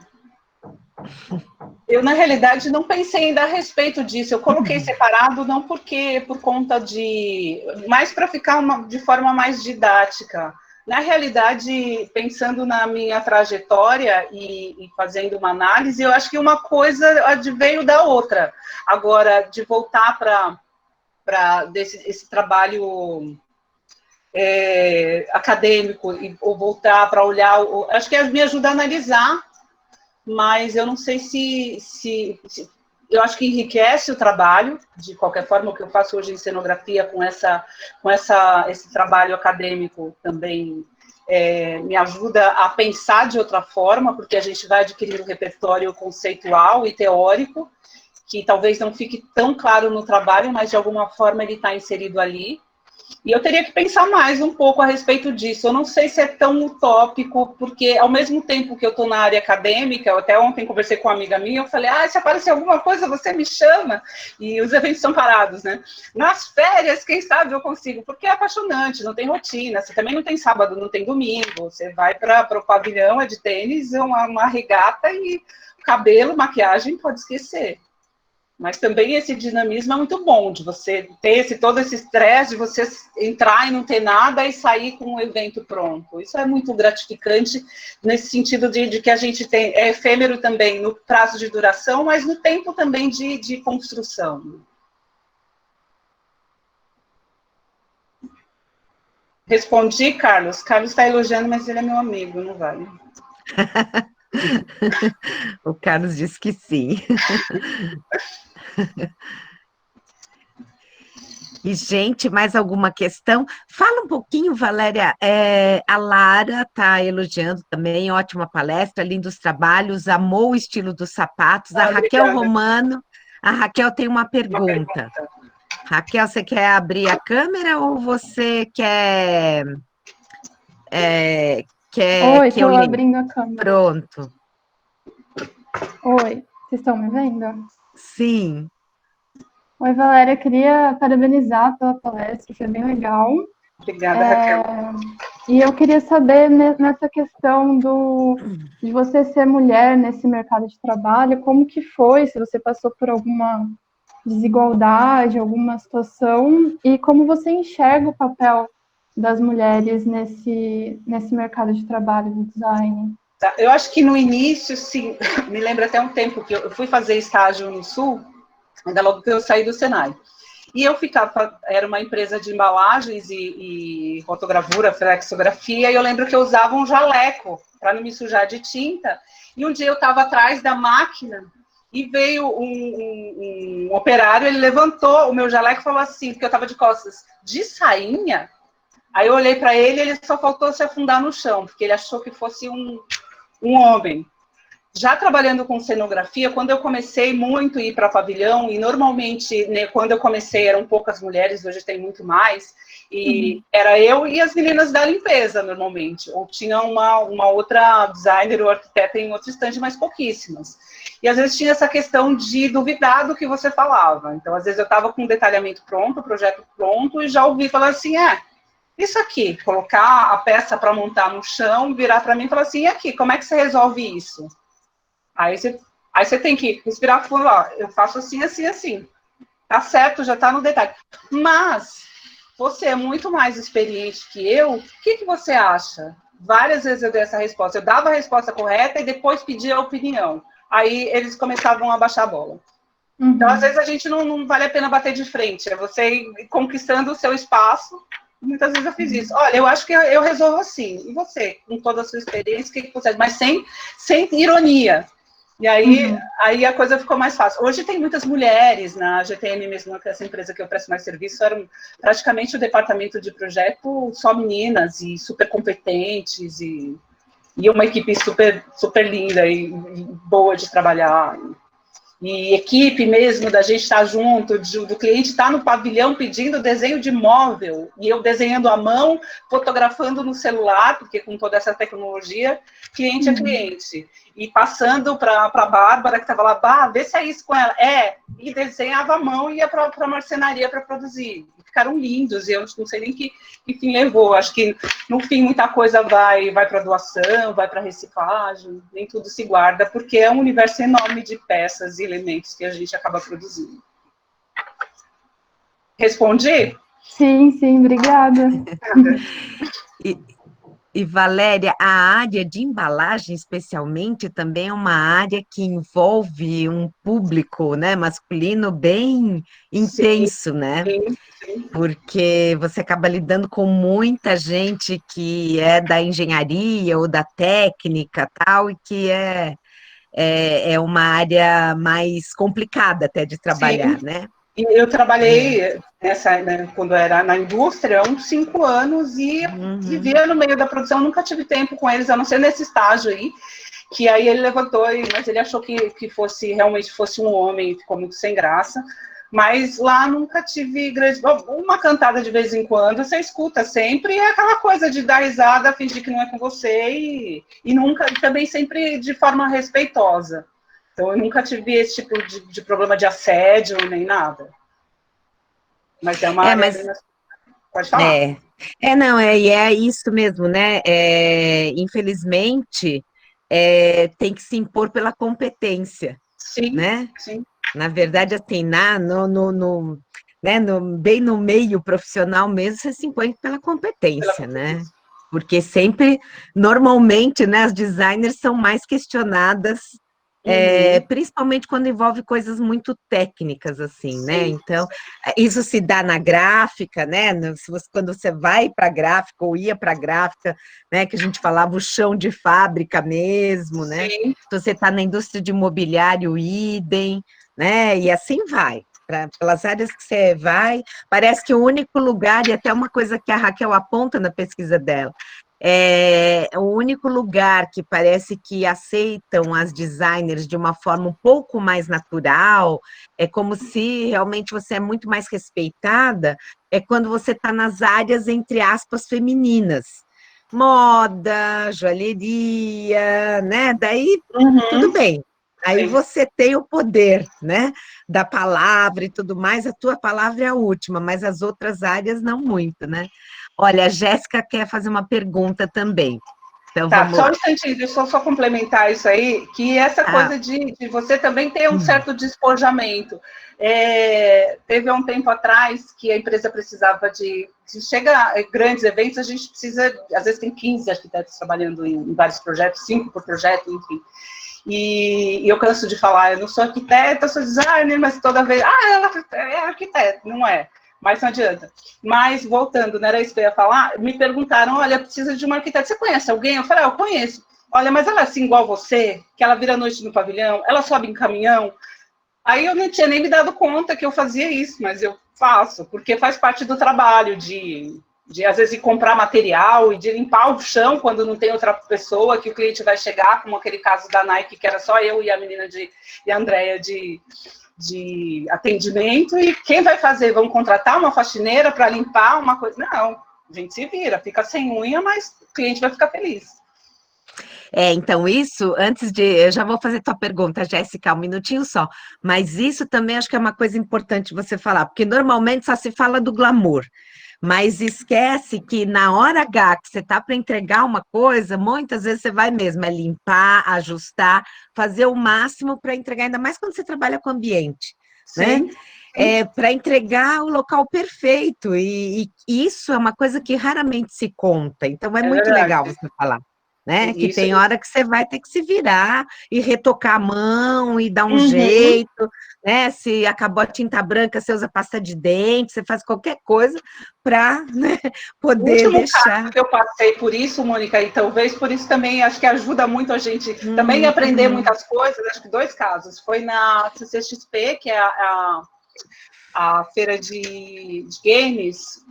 eu, na realidade, não pensei ainda a respeito disso. Eu coloquei separado não porque por conta de... mais para ficar de forma mais didática. Na realidade, pensando na minha trajetória e fazendo uma análise, eu acho que uma coisa adveio da outra. Agora, de voltar para esse trabalho acadêmico ou voltar para olhar... acho que me ajuda a analisar, mas eu não sei se eu acho que enriquece o trabalho, de qualquer forma, o que eu faço hoje em cenografia com esse trabalho acadêmico também me ajuda a pensar de outra forma, porque a gente vai adquirir um repertório conceitual e teórico, que talvez não fique tão claro no trabalho, mas de alguma forma ele está inserido ali. E eu teria que pensar mais um pouco a respeito disso. Eu não sei se é tão utópico, porque ao mesmo tempo que eu estou na área acadêmica, eu até ontem conversei com uma amiga minha, eu falei, se aparecer alguma coisa, você me chama. E os eventos são parados, né? Nas férias, quem sabe eu consigo, porque é apaixonante, não tem rotina, você também não tem sábado, não tem domingo, você vai para o pavilhão, é de tênis, uma regata e cabelo, maquiagem, pode esquecer. Mas também esse dinamismo é muito bom, de você ter todo esse estresse, de você entrar e não ter nada e sair com um evento pronto. Isso é muito gratificante, nesse sentido de que a gente tem, é efêmero também no prazo de duração, mas no tempo também de construção. Respondi, Carlos. Carlos está elogiando, mas ele é meu amigo, não vale.
O Carlos disse que sim. E, gente, mais alguma questão? Fala um pouquinho, Valéria. A Lara está elogiando também, ótima palestra, lindos trabalhos, amou o estilo dos sapatos. A Raquel
Obrigada.
Romano, a Raquel tem uma
Uma
pergunta.
pergunta.
Raquel, você quer abrir a câmera ou você quer
Oi,
que eu
estou
leia?
abrindo a câmera.
Pronto.
Oi, vocês estão me vendo?
Sim.
Oi, Valéria, queria parabenizar pela palestra, foi bem legal.
Obrigada, Raquel.
E eu queria saber, nessa questão de você ser mulher nesse mercado de trabalho, como que foi, se você passou por alguma desigualdade, alguma situação, e como você enxerga o papel das mulheres nesse mercado de trabalho do design.
Eu acho que no início, sim, me lembra até um tempo que eu fui fazer estágio no Sul, ainda logo que eu saí do Senai. E eu ficava, era uma empresa de embalagens e fotogravura, flexografia, e eu lembro que eu usava um jaleco para não me sujar de tinta. E um dia eu estava atrás da máquina e veio um operário, ele levantou o meu jaleco e falou assim, porque eu estava de costas, de sainha? Aí eu olhei para ele e ele só faltou se afundar no chão, porque ele achou que fosse um homem. Já trabalhando com cenografia, quando eu comecei muito a ir para pavilhão, e normalmente, né, quando eu comecei, eram poucas mulheres, hoje tem muito mais, e era eu e as meninas da limpeza, normalmente, ou tinha uma outra designer ou arquiteta em outro estande, mas pouquíssimas. E às vezes tinha essa questão de duvidar do que você falava. Então, às vezes eu estava com um detalhamento pronto, o projeto pronto, e já ouvi falar assim, isso aqui, colocar a peça para montar no chão, virar para mim e falar assim, e aqui, como é que você resolve isso? Aí você tem que respirar fundo, eu faço assim, assim, assim. Tá certo, já tá no detalhe. Mas você é muito mais experiente que eu, o que você acha? Várias vezes eu dei essa resposta. Eu dava a resposta correta e depois pedia a opinião. Aí eles começavam a baixar a bola. Então, às vezes, a gente não vale a pena bater de frente, é você ir conquistando o seu espaço. Muitas vezes eu fiz isso. Olha, eu acho que eu resolvo assim. E você, com toda a sua experiência, o que você... Mas sem ironia. E aí a coisa ficou mais fácil. Hoje tem muitas mulheres na GTM mesmo, que é essa empresa que eu presto mais serviço, era praticamente o departamento de projeto só meninas e super competentes e uma equipe super, super linda e boa de trabalhar. E equipe mesmo, da gente estar junto, do cliente estar no pavilhão pedindo desenho de móvel, e eu desenhando à mão, fotografando no celular, porque com toda essa tecnologia, cliente é cliente. E passando para a Bárbara, que estava lá, vê se é isso com ela. E desenhava à mão e ia para a marcenaria para produzir. E ficaram lindos, e eu não sei nem que fim levou. Acho que, no fim, muita coisa vai para doação, vai para reciclagem, nem tudo se guarda, porque é um universo enorme de peças e elementos que a gente acaba produzindo. Respondi?
Sim, obrigada.
E, Valéria, a área de embalagem, especialmente, também é uma área que envolve um público, né, masculino bem intenso, né?
Sim.
Porque você acaba lidando com muita gente que é da engenharia ou da técnica, tal, e que é uma área mais complicada até de trabalhar,
Sim.
né?
E eu trabalhei quando era na indústria, uns 5 anos, e vivia no meio da produção, nunca tive tempo com eles, a não ser nesse estágio aí, que aí ele levantou, mas ele achou que realmente fosse um homem, ficou muito sem graça, mas lá nunca tive uma cantada de vez em quando, você escuta sempre, e é aquela coisa de dar risada, fingir que não é com você, e nunca, também sempre de forma respeitosa. Então, eu nunca tive esse tipo de problema de assédio, nem nada. Mas é uma área... Pode falar.
E é isso mesmo, né? Infelizmente, tem que se impor pela competência,
Sim,
né?
sim.
Na verdade, assim, bem no meio profissional mesmo, você se impõe pela competência, né? Porque sempre, normalmente, né, as designers são mais questionadas, principalmente quando envolve coisas muito técnicas, assim, né?
Sim.
Então, isso se dá na gráfica, né? Quando você vai para a gráfica ou ia para a gráfica, né? Que a gente falava o chão de fábrica mesmo, né?
Sim.
Então, você está na indústria de mobiliário, idem, né? E assim vai. Pelas áreas que você vai, parece que o único lugar, e até uma coisa que a Raquel aponta na pesquisa dela, é o único lugar que parece que aceitam as designers de uma forma um pouco mais natural, é como se realmente você é muito mais respeitada, é quando você está nas áreas, entre aspas, femininas. Moda, joalheria, né? Daí tudo bem. Aí
Sim.
você tem o poder, né, da palavra e tudo mais, a tua palavra é a última, mas as outras áreas não muito, né? Olha, a Jéssica quer fazer uma pergunta também. Então,
Tá,
vamos
só um
lá.
instantinho, deixa eu só complementar isso aí, que essa
Ah,
coisa de você também ter um certo despojamento. Teve há um tempo atrás que a empresa precisava se chega a grandes eventos, a gente precisa, às vezes tem 15 arquitetos trabalhando em vários projetos, 5 por projeto, enfim. E eu canso de falar, eu não sou arquiteta, sou designer, mas toda vez, ela é arquiteta, não é. Mas não adianta. Mas, voltando, não era isso que eu ia falar, me perguntaram, olha, precisa de uma arquiteta, você conhece alguém? Eu falei, eu conheço. Olha, mas ela é assim igual você, que ela vira à noite no pavilhão, ela sobe em caminhão. Aí eu não tinha nem me dado conta que eu fazia isso, mas eu faço, porque faz parte do trabalho de às vezes, de comprar material e de limpar o chão quando não tem outra pessoa, que o cliente vai chegar, como aquele caso da Nike, que era só eu e a menina e a Andrea de atendimento, e quem vai fazer? Vamos contratar uma faxineira para limpar uma coisa? Não, a gente se vira, fica sem unha, mas o cliente vai ficar feliz.
então isso, eu já vou fazer tua pergunta, Jéssica, um minutinho só, mas isso também acho que é uma coisa importante você falar, porque normalmente só se fala do glamour, mas esquece que na hora H que você está para entregar uma coisa, muitas vezes você vai mesmo limpar, ajustar, fazer o máximo para entregar, ainda mais quando você trabalha com ambiente, né?
Sim.
Para entregar o local perfeito, e isso é uma coisa que raramente se conta, então é muito
verdade.
legal você falar. né? Que
Isso,
tem hora que você vai ter que se virar e retocar a mão e dar um
uhum.
jeito, né? Se acabou a tinta branca, você usa pasta de dente, você faz qualquer coisa para, né,
O
poder
último caso
deixar.
que eu passei por isso, Mônica, e talvez por isso também acho que ajuda muito a gente também a aprender muitas coisas. Acho que 2 casos. Foi na CCXP, que é a feira de games,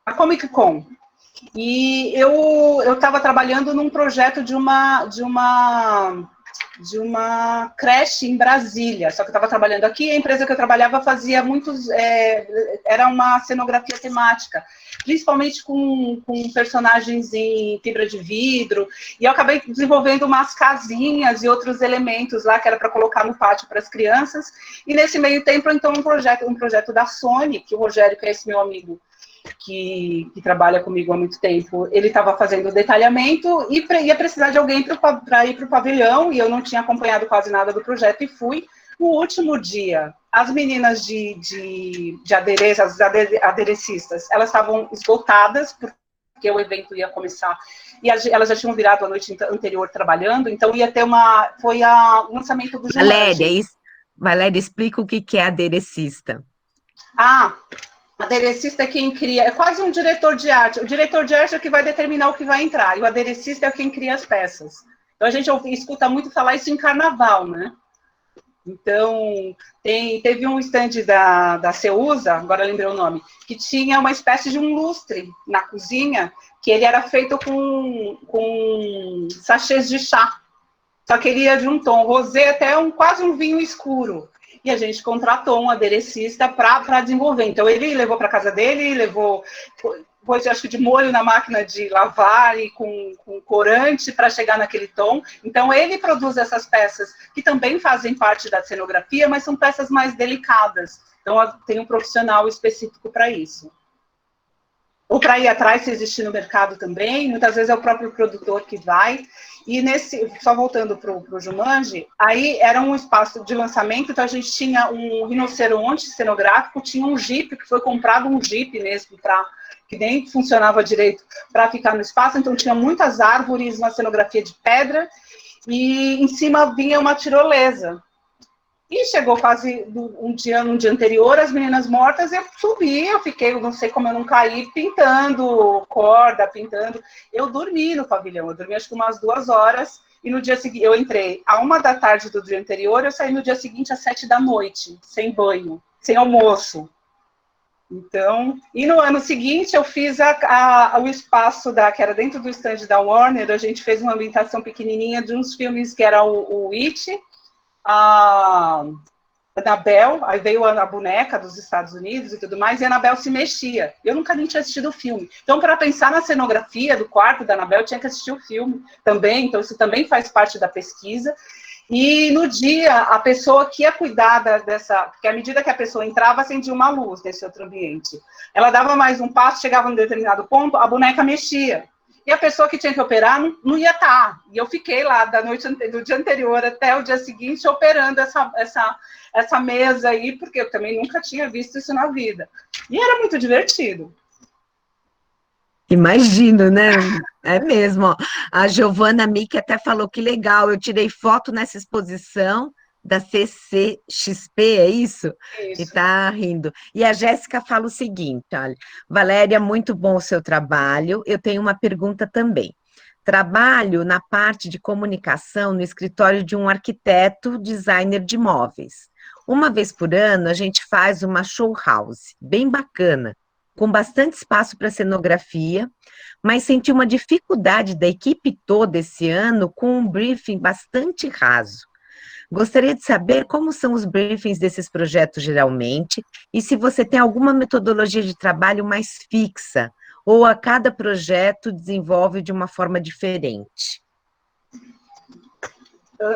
a Comic Con. E eu estava trabalhando num projeto de uma creche em Brasília, só que eu estava trabalhando aqui, a empresa que eu trabalhava fazia era uma cenografia temática, principalmente com personagens em fibra de vidro, e eu acabei desenvolvendo umas casinhas e outros elementos lá, que era para colocar no pátio para as crianças, e nesse meio tempo, então, um projeto da Sony, que o Rogério, que é esse meu amigo, que trabalha comigo há muito tempo, ele estava fazendo o detalhamento e ia precisar de alguém para ir para o pavilhão, e eu não tinha acompanhado quase nada do projeto, e fui. No último dia, as meninas de adereço, as aderecistas, elas estavam esgotadas, porque o evento ia começar, e elas já tinham virado a noite anterior trabalhando, então ia ter foi o lançamento do Jumanji.
Valéria, explica o que é aderecista.
Aderecista é quem cria, é quase um diretor de arte. O diretor de arte é o que vai determinar o que vai entrar, e o aderecista é quem cria as peças. Então, a gente escuta muito falar isso em carnaval, né? Então, teve um stand da Ceusa, agora lembrei o nome, que tinha uma espécie de um lustre na cozinha, que ele era feito com sachês de chá. Só que ele ia de um tom rosé até quase um vinho escuro. E a gente contratou um aderecista para desenvolver. Então, ele levou para casa dele, pôs, acho que de molho na máquina de lavar e com corante para chegar naquele tom. Então, ele produz essas peças que também fazem parte da cenografia, mas são peças mais delicadas. Então, tem um profissional específico para isso. Ou para ir atrás, se existir no mercado também, muitas vezes é o próprio produtor que vai. E só voltando para o Jumanji, aí era um espaço de lançamento, então a gente tinha um rinoceronte cenográfico, tinha um Jeep, que foi comprado um Jeep mesmo, que nem funcionava direito para ficar no espaço, então tinha muitas árvores, uma cenografia de pedra, e em cima vinha uma tirolesa. E chegou quase no dia anterior, as meninas mortas, eu subi, eu fiquei, não sei como eu não caí, pintando corda, pintando. Eu dormi no pavilhão, eu dormi acho que umas 2 horas, e no dia seguinte, eu entrei à 1 da tarde do dia anterior, eu saí no dia seguinte às 7 da noite, sem banho, sem almoço. Então, e no ano seguinte eu fiz o espaço que era dentro do stand da Warner, a gente fez uma ambientação pequenininha de uns filmes que era o It, a Annabelle, aí veio a boneca dos Estados Unidos e tudo mais, e a Annabelle se mexia. Eu nunca nem tinha assistido o filme. Então, para pensar na cenografia do quarto da Annabelle, tinha que assistir o filme também, então isso também faz parte da pesquisa. E no dia, a pessoa que ia cuidar porque à medida que a pessoa entrava, acendia uma luz nesse outro ambiente. Ela dava mais um passo, chegava em um determinado ponto, a boneca mexia. E a pessoa que tinha que operar não ia estar. E eu fiquei lá do dia anterior até o dia seguinte operando essa mesa aí, porque eu também nunca tinha visto isso na vida. E era muito divertido.
Imagino, né? É mesmo. Ó. A Giovana Mick até falou que legal, eu tirei foto nessa exposição da CCXP, é isso? E
Isso.
tá rindo. E a Jéssica fala o seguinte, olha, Valéria, muito bom o seu trabalho. Eu tenho uma pergunta também. Trabalho na parte de comunicação no escritório de um arquiteto designer de móveis. Uma vez por ano, a gente faz uma show house, bem bacana, com bastante espaço para cenografia, mas senti uma dificuldade da equipe toda esse ano com um briefing bastante raso. Gostaria de saber como são os briefings desses projetos geralmente e se você tem alguma metodologia de trabalho mais fixa ou a cada projeto desenvolve de uma forma diferente.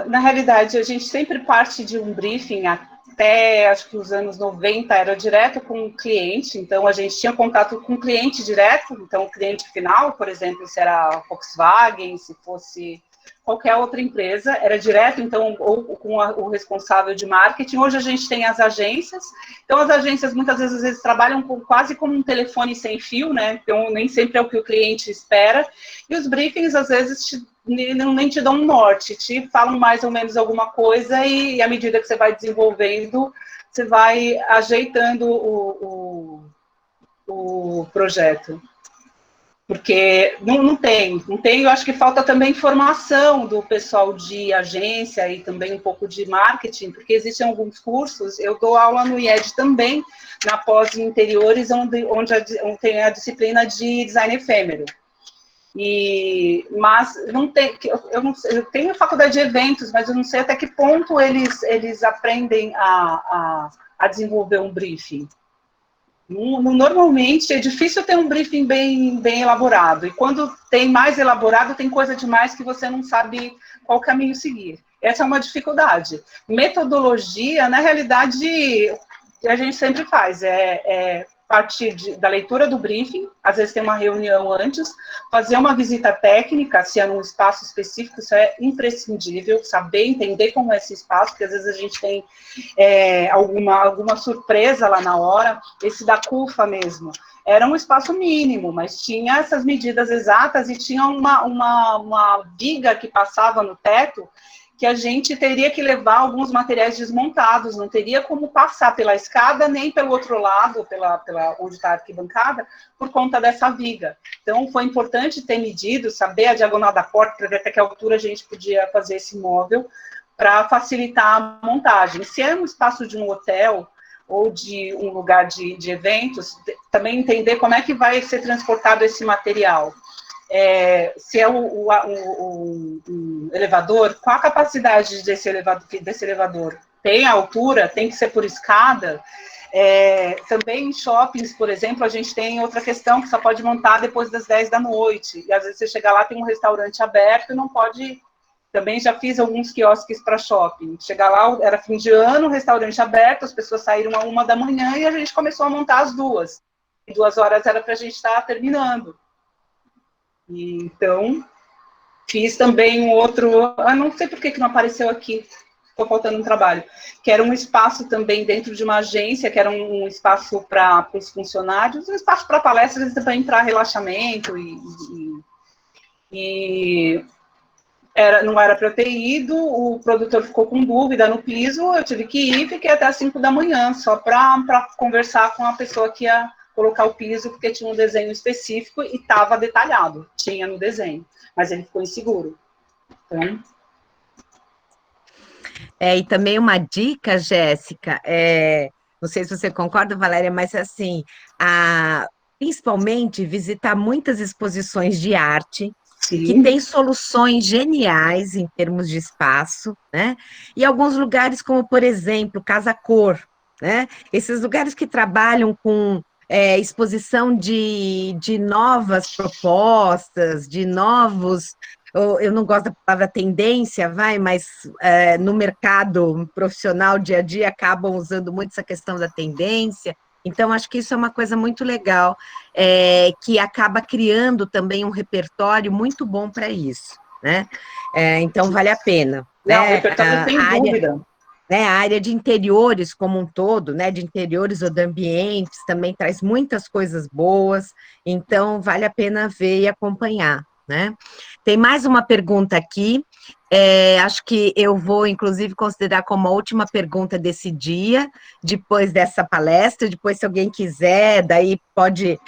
Na realidade, a gente sempre parte de um briefing até, acho que os anos 90, era direto com o cliente, então a gente tinha contato com o cliente direto, então o cliente final, por exemplo, se era a Volkswagen, se fosse qualquer outra empresa, era direto, então, ou com o responsável de marketing. Hoje a gente tem as agências, então as agências muitas vezes, às vezes trabalham quase como um telefone sem fio, né, então nem sempre é o que o cliente espera, e os briefings às vezes nem te dão um norte, te falam mais ou menos alguma coisa e à medida que você vai desenvolvendo, você vai ajeitando o projeto. Porque não tem, eu acho que falta também informação do pessoal de agência e também um pouco de marketing, porque existem alguns cursos, eu dou aula no IED também, na pós interiores, onde tem a disciplina de design efêmero. Mas não tem, eu tenho a faculdade de eventos, mas eu não sei até que ponto eles aprendem a desenvolver um briefing. Normalmente é difícil ter um briefing bem elaborado, e quando tem mais elaborado, tem coisa demais que você não sabe qual caminho seguir. Essa é uma dificuldade. Metodologia, na realidade, a gente sempre faz, partir da leitura do briefing, às vezes tem uma reunião antes, fazer uma visita técnica, se é num espaço específico, isso é imprescindível, saber entender como é esse espaço, porque às vezes a gente tem alguma surpresa lá na hora. Esse da CUFA mesmo, era um espaço mínimo, mas tinha essas medidas exatas e tinha uma viga que passava no teto, que a gente teria que levar alguns materiais desmontados, não teria como passar pela escada, nem pelo outro lado, pela onde está a arquibancada, por conta dessa viga. Então, foi importante ter medido, saber a diagonal da porta, para ver até que altura a gente podia fazer esse móvel, para facilitar a montagem. Se é um espaço de um hotel, ou de um lugar de eventos, também entender como é que vai ser transportado esse material. Se é o elevador, qual a capacidade desse elevador? Tem a altura? Tem que ser por escada? Também em shoppings, por exemplo, a gente tem outra questão que só pode montar depois das 10 da noite, e às vezes você chega lá, tem um restaurante aberto e não pode. Também já fiz alguns quiosques para shopping. Chegar lá, era fim de ano, restaurante aberto, as pessoas saíram à 1 da manhã e a gente começou a montar às 2. E 2 horas era para a gente estar terminando. Então, fiz também um outro, não sei por que não apareceu aqui, estou faltando um trabalho, que era um espaço também dentro de uma agência, que era um espaço para os funcionários, um espaço para palestras e também para relaxamento, não era para eu ter ido, o produtor ficou com dúvida no piso, eu tive que ir, fiquei até às 5 da manhã, só para conversar com a pessoa que ia colocar o piso, porque tinha um desenho específico e estava detalhado, tinha no desenho, mas ele ficou inseguro. Então...
E também uma dica, Jéssica, não sei se você concorda, Valéria, mas assim, principalmente visitar muitas exposições de arte,
Sim.
Que tem soluções geniais em termos de espaço, né? E alguns lugares como, por exemplo, Casa Cor, né? Esses lugares que trabalham com exposição de novas propostas, de novos... Eu não gosto da palavra tendência, mas no mercado profissional, dia a dia, acabam usando muito essa questão da tendência. Então, acho que isso é uma coisa muito legal, que acaba criando também um repertório muito bom para isso, né? Então, vale a pena.
Não,
né?
repertório sem dúvida.
A área de interiores como um todo, né? De interiores ou de ambientes, também traz muitas coisas boas, então vale a pena ver e acompanhar, né? Tem mais uma pergunta aqui, acho que eu vou, inclusive, considerar como a última pergunta desse dia, depois dessa palestra, depois, se alguém quiser, daí pode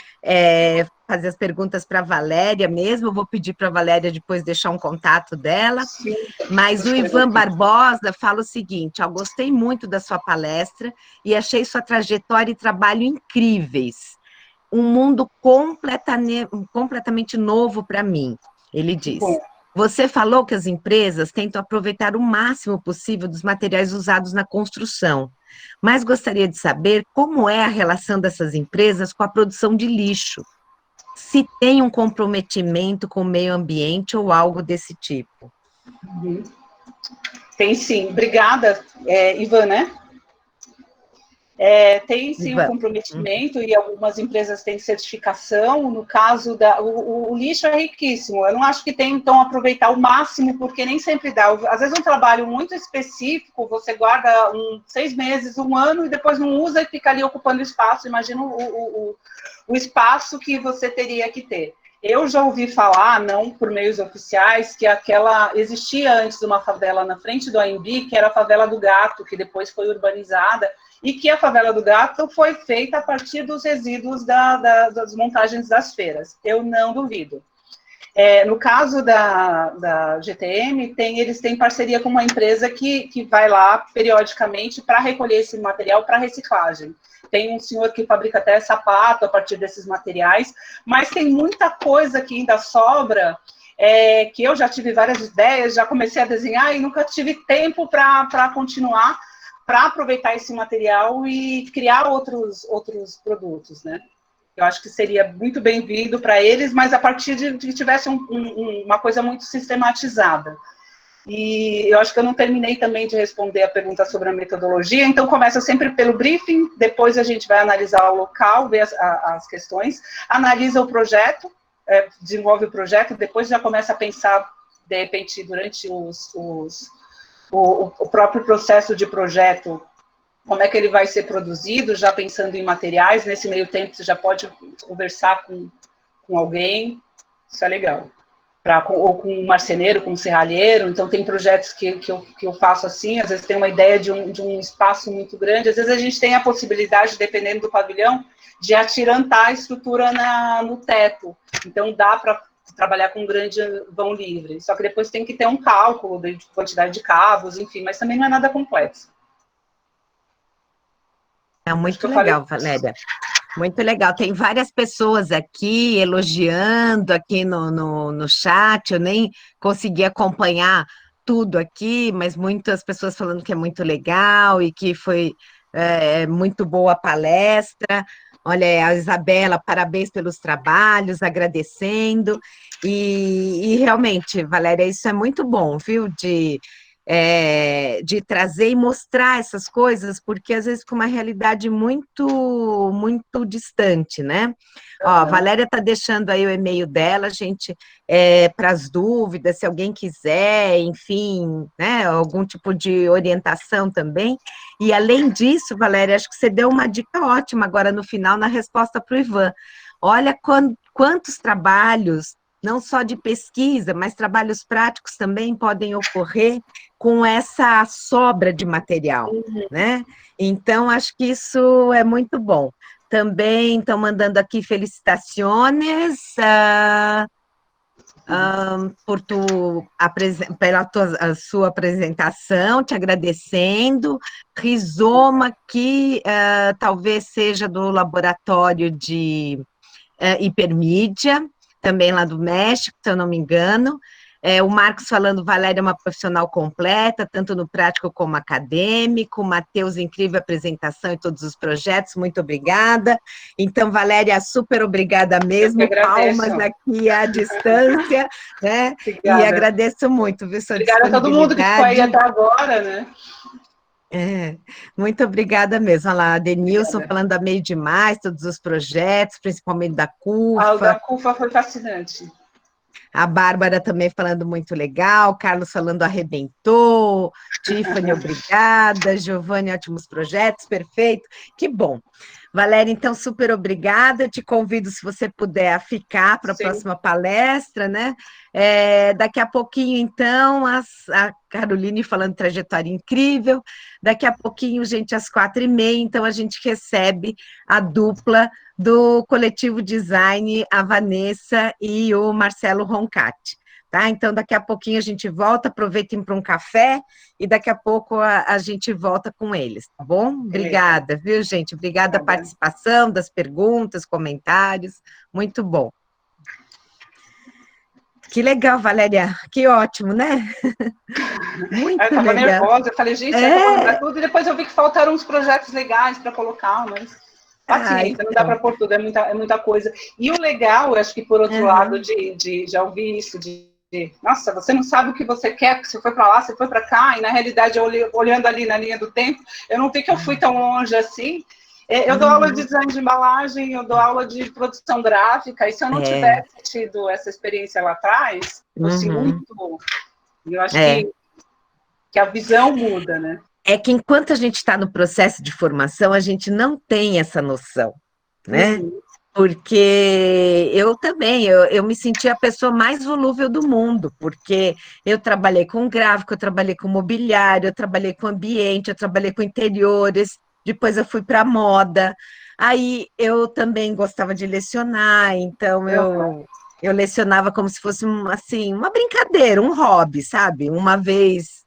fazer as perguntas para a Valéria mesmo, eu vou pedir para a Valéria depois deixar um contato dela.
Sim,
mas o Ivan Barbosa fala o seguinte: eu gostei muito da sua palestra e achei sua trajetória e trabalho incríveis. Um mundo completamente novo para mim, ele diz.
Bom.
Você falou que as empresas tentam aproveitar o máximo possível dos materiais usados na construção, mas gostaria de saber como é a relação dessas empresas com a produção de lixo, se tem um comprometimento com o meio ambiente ou algo desse tipo.
Tem sim. Obrigada, Ivan, né? Tem sim um comprometimento e algumas empresas têm certificação. No caso o lixo é riquíssimo. Eu não acho que tem então aproveitar o máximo, porque nem sempre dá. Às vezes um trabalho muito específico, você guarda 6 meses, 1 ano e depois não usa e fica ali ocupando espaço. Imagina o espaço que você teria que ter. Eu já ouvi falar, não por meios oficiais, que existia antes uma favela na frente do AMB, que era a favela do Gato, que depois foi urbanizada, e que a favela do Gato foi feita a partir dos resíduos das montagens das feiras. Eu não duvido. No caso da GTM, eles têm parceria com uma empresa que vai lá periodicamente para recolher esse material para reciclagem. Tem um senhor que fabrica até sapato a partir desses materiais, mas tem muita coisa que ainda sobra, que eu já tive várias ideias, já comecei a desenhar e nunca tive tempo para continuar, para aproveitar esse material e criar outros produtos, né? Eu acho que seria muito bem-vindo para eles, mas a partir de que tivesse uma coisa muito sistematizada. E eu acho que eu não terminei também de responder a pergunta sobre a metodologia, então começa sempre pelo briefing, depois a gente vai analisar o local, ver as questões, analisa o projeto, desenvolve o projeto, depois já começa a pensar, de repente, durante o próprio processo de projeto, como é que ele vai ser produzido, já pensando em materiais. Nesse meio tempo você já pode conversar com alguém, isso é legal. Ou com um marceneiro, com um serralheiro. Então tem projetos que eu faço assim, às vezes tem uma ideia de um espaço muito grande, às vezes a gente tem a possibilidade, dependendo do pavilhão, de atirantar a estrutura no teto. Então dá para trabalhar com um grande vão livre. Só que depois tem que ter um cálculo de quantidade de cabos, enfim, mas também não é nada complexo.
É muito legal, Valéria. Muito legal. Tem várias pessoas aqui elogiando aqui no chat. Eu nem consegui acompanhar tudo aqui, mas muitas pessoas falando que é muito legal e que foi muito boa a palestra. Olha, a Isabela, parabéns pelos trabalhos, agradecendo. E realmente, Valéria, isso é muito bom, viu? De trazer e mostrar essas coisas, porque às vezes com uma realidade muito, muito distante, né? Ó, a Valéria está deixando aí o e-mail dela, gente, para as dúvidas, se alguém quiser, enfim, né, algum tipo de orientação também. E além disso, Valéria, acho que você deu uma dica ótima agora no final, na resposta para o Ivan. Olha quantos trabalhos, não só de pesquisa, mas trabalhos práticos também podem ocorrer com essa sobra de material, né? Então, acho que isso é muito bom. Também estão mandando aqui felicitações pela a sua apresentação, te agradecendo. Rizoma, que talvez seja do laboratório de hipermídia, também lá do México, se eu não me engano. O Marcos falando, Valéria é uma profissional completa, tanto no prático como acadêmico. Matheus, incrível apresentação e todos os projetos, muito obrigada. Então, Valéria, super obrigada mesmo, palmas aqui à distância, né? Obrigada. E agradeço muito, viu, sua
disponibilidade. Obrigada a todo mundo que ficou aí até agora, né?
Muito obrigada mesmo. Olha lá, a Denilson falando da Meio Demais, todos os projetos, principalmente da CUFA.
O da CUFA foi fascinante.
A Bárbara também falando muito legal, Carlos falando arrebentou, Tiffany, obrigada, Giovanni, ótimos projetos, perfeito, que bom. Valéria, então, super obrigada, eu te convido, se você puder, a ficar para a próxima palestra, né? Daqui a pouquinho, então, a Caroline falando trajetória incrível, daqui a pouquinho, gente, às 4h30, então a gente recebe a dupla do Coletivo Design, a Vanessa e o Marcelo Roncati, tá? Então, daqui a pouquinho a gente volta, aproveitem para um café e daqui a pouco a gente volta com eles, tá bom? Obrigada, viu, gente? Obrigada a participação, das perguntas, comentários, muito bom. Que legal, Valéria, que ótimo, né?
Muito legal. Eu estava nervosa, eu falei, gente, vai colocar tudo, e depois eu vi que faltaram uns projetos legais para colocar, mas... Paciência, não dá para pôr tudo, é muita coisa. E o legal, eu acho que por outro lado, já ouvi isso, de Nossa, você não sabe o que você quer, que você foi para lá, você foi para cá, e na realidade, olhando ali na linha do tempo, eu não vi que eu fui tão longe assim. Eu dou aula de design de embalagem, eu dou aula de produção gráfica, e se eu não tivesse tido essa experiência lá atrás, fosse muito... Eu acho que a visão muda, né?
É que enquanto a gente está no processo de formação, a gente não tem essa noção, né? Porque eu também, eu me senti a pessoa mais volúvel do mundo, porque eu trabalhei com gráfico, eu trabalhei com mobiliário, eu trabalhei com ambiente, eu trabalhei com interiores, depois eu fui para moda, aí eu também gostava de lecionar, então eu lecionava como se fosse assim, uma brincadeira, um hobby, sabe? Uma vez,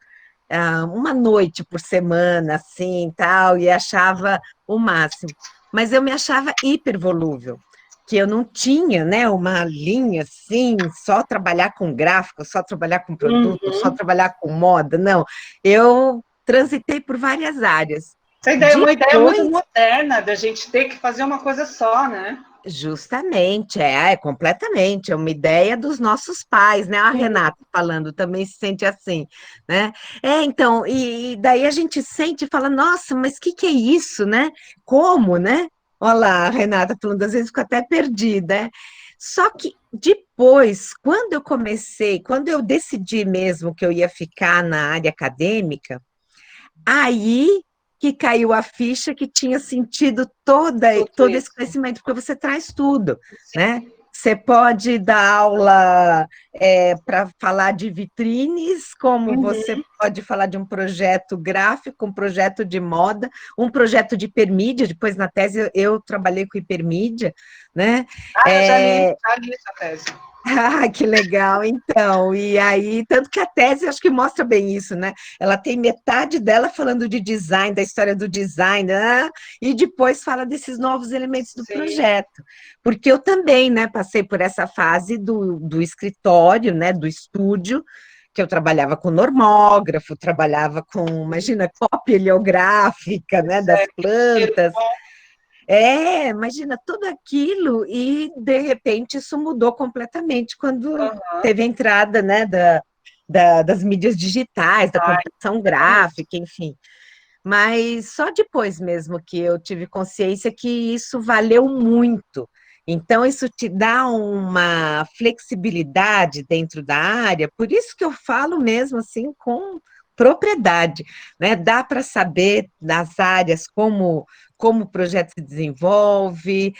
uma noite por semana, assim, tal, e achava o máximo. Mas eu me achava hipervolúvel, que eu não tinha, né, uma linha assim, só trabalhar com gráfico, só trabalhar com produto, só trabalhar com moda, não. Eu transitei por várias áreas.
Essa ideia é uma ideia muito moderna, da gente ter que fazer uma coisa só, né?
Justamente, completamente, é uma ideia dos nossos pais, né? A Renata falando também se sente assim, né? Então, e daí a gente sente e fala, nossa, mas o que é isso, né? Como, né? Olha lá, a Renata falando, às vezes fico até perdida, né? Só que depois, quando eu decidi mesmo que eu ia ficar na área acadêmica, aí que caiu a ficha que tinha sentido todo esse conhecimento, porque você traz tudo, né? Você pode dar aula para falar de vitrines, como você pode falar de um projeto gráfico, um projeto de moda, um projeto de hipermídia, depois na tese eu trabalhei com hipermídia, né?
Eu já li essa tese.
Ah, que legal, então. E aí, tanto que a tese acho que mostra bem isso, né? Ela tem metade dela falando de design, da história do design, né? E depois fala desses novos elementos do projeto. Porque eu também, né, passei por essa fase do escritório, né, do estúdio, que eu trabalhava com normógrafo, trabalhava com, imagina, cópia heliográfica, né, das plantas. Imagina tudo aquilo e, de repente, isso mudou completamente quando teve a entrada, né, das mídias digitais, da computação gráfica, enfim. Mas só depois mesmo que eu tive consciência que isso valeu muito. Então, isso te dá uma flexibilidade dentro da área, por isso que eu falo mesmo assim com propriedade, né? Dá para saber nas áreas como o projeto se desenvolve,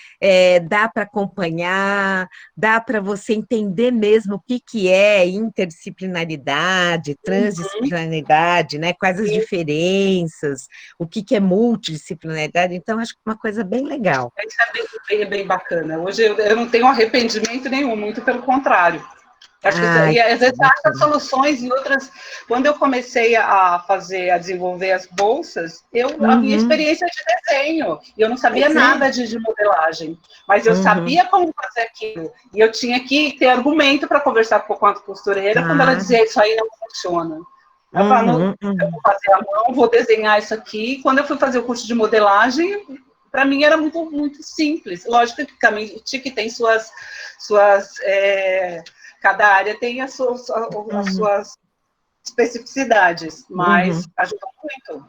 dá para acompanhar, dá para você entender mesmo o que é interdisciplinaridade, transdisciplinaridade, né? Quais as diferenças, o que é multidisciplinaridade, então acho que é uma coisa bem legal.
Isso é bem bacana. Hoje eu não tenho arrependimento nenhum, muito pelo contrário. Acho que e às vezes acha soluções e outras. Quando eu comecei a desenvolver as bolsas, a minha experiência de desenho, eu não sabia nada de modelagem, mas eu sabia como fazer aquilo. E eu tinha que ter argumento para conversar com a costureira quando ela dizia isso aí não funciona. Eu falava, eu vou fazer a mão, vou desenhar isso aqui. Quando eu fui fazer o curso de modelagem, para mim era muito, muito simples. Lógico que a TIC tem cada área tem as suas especificidades, mas ajuda muito.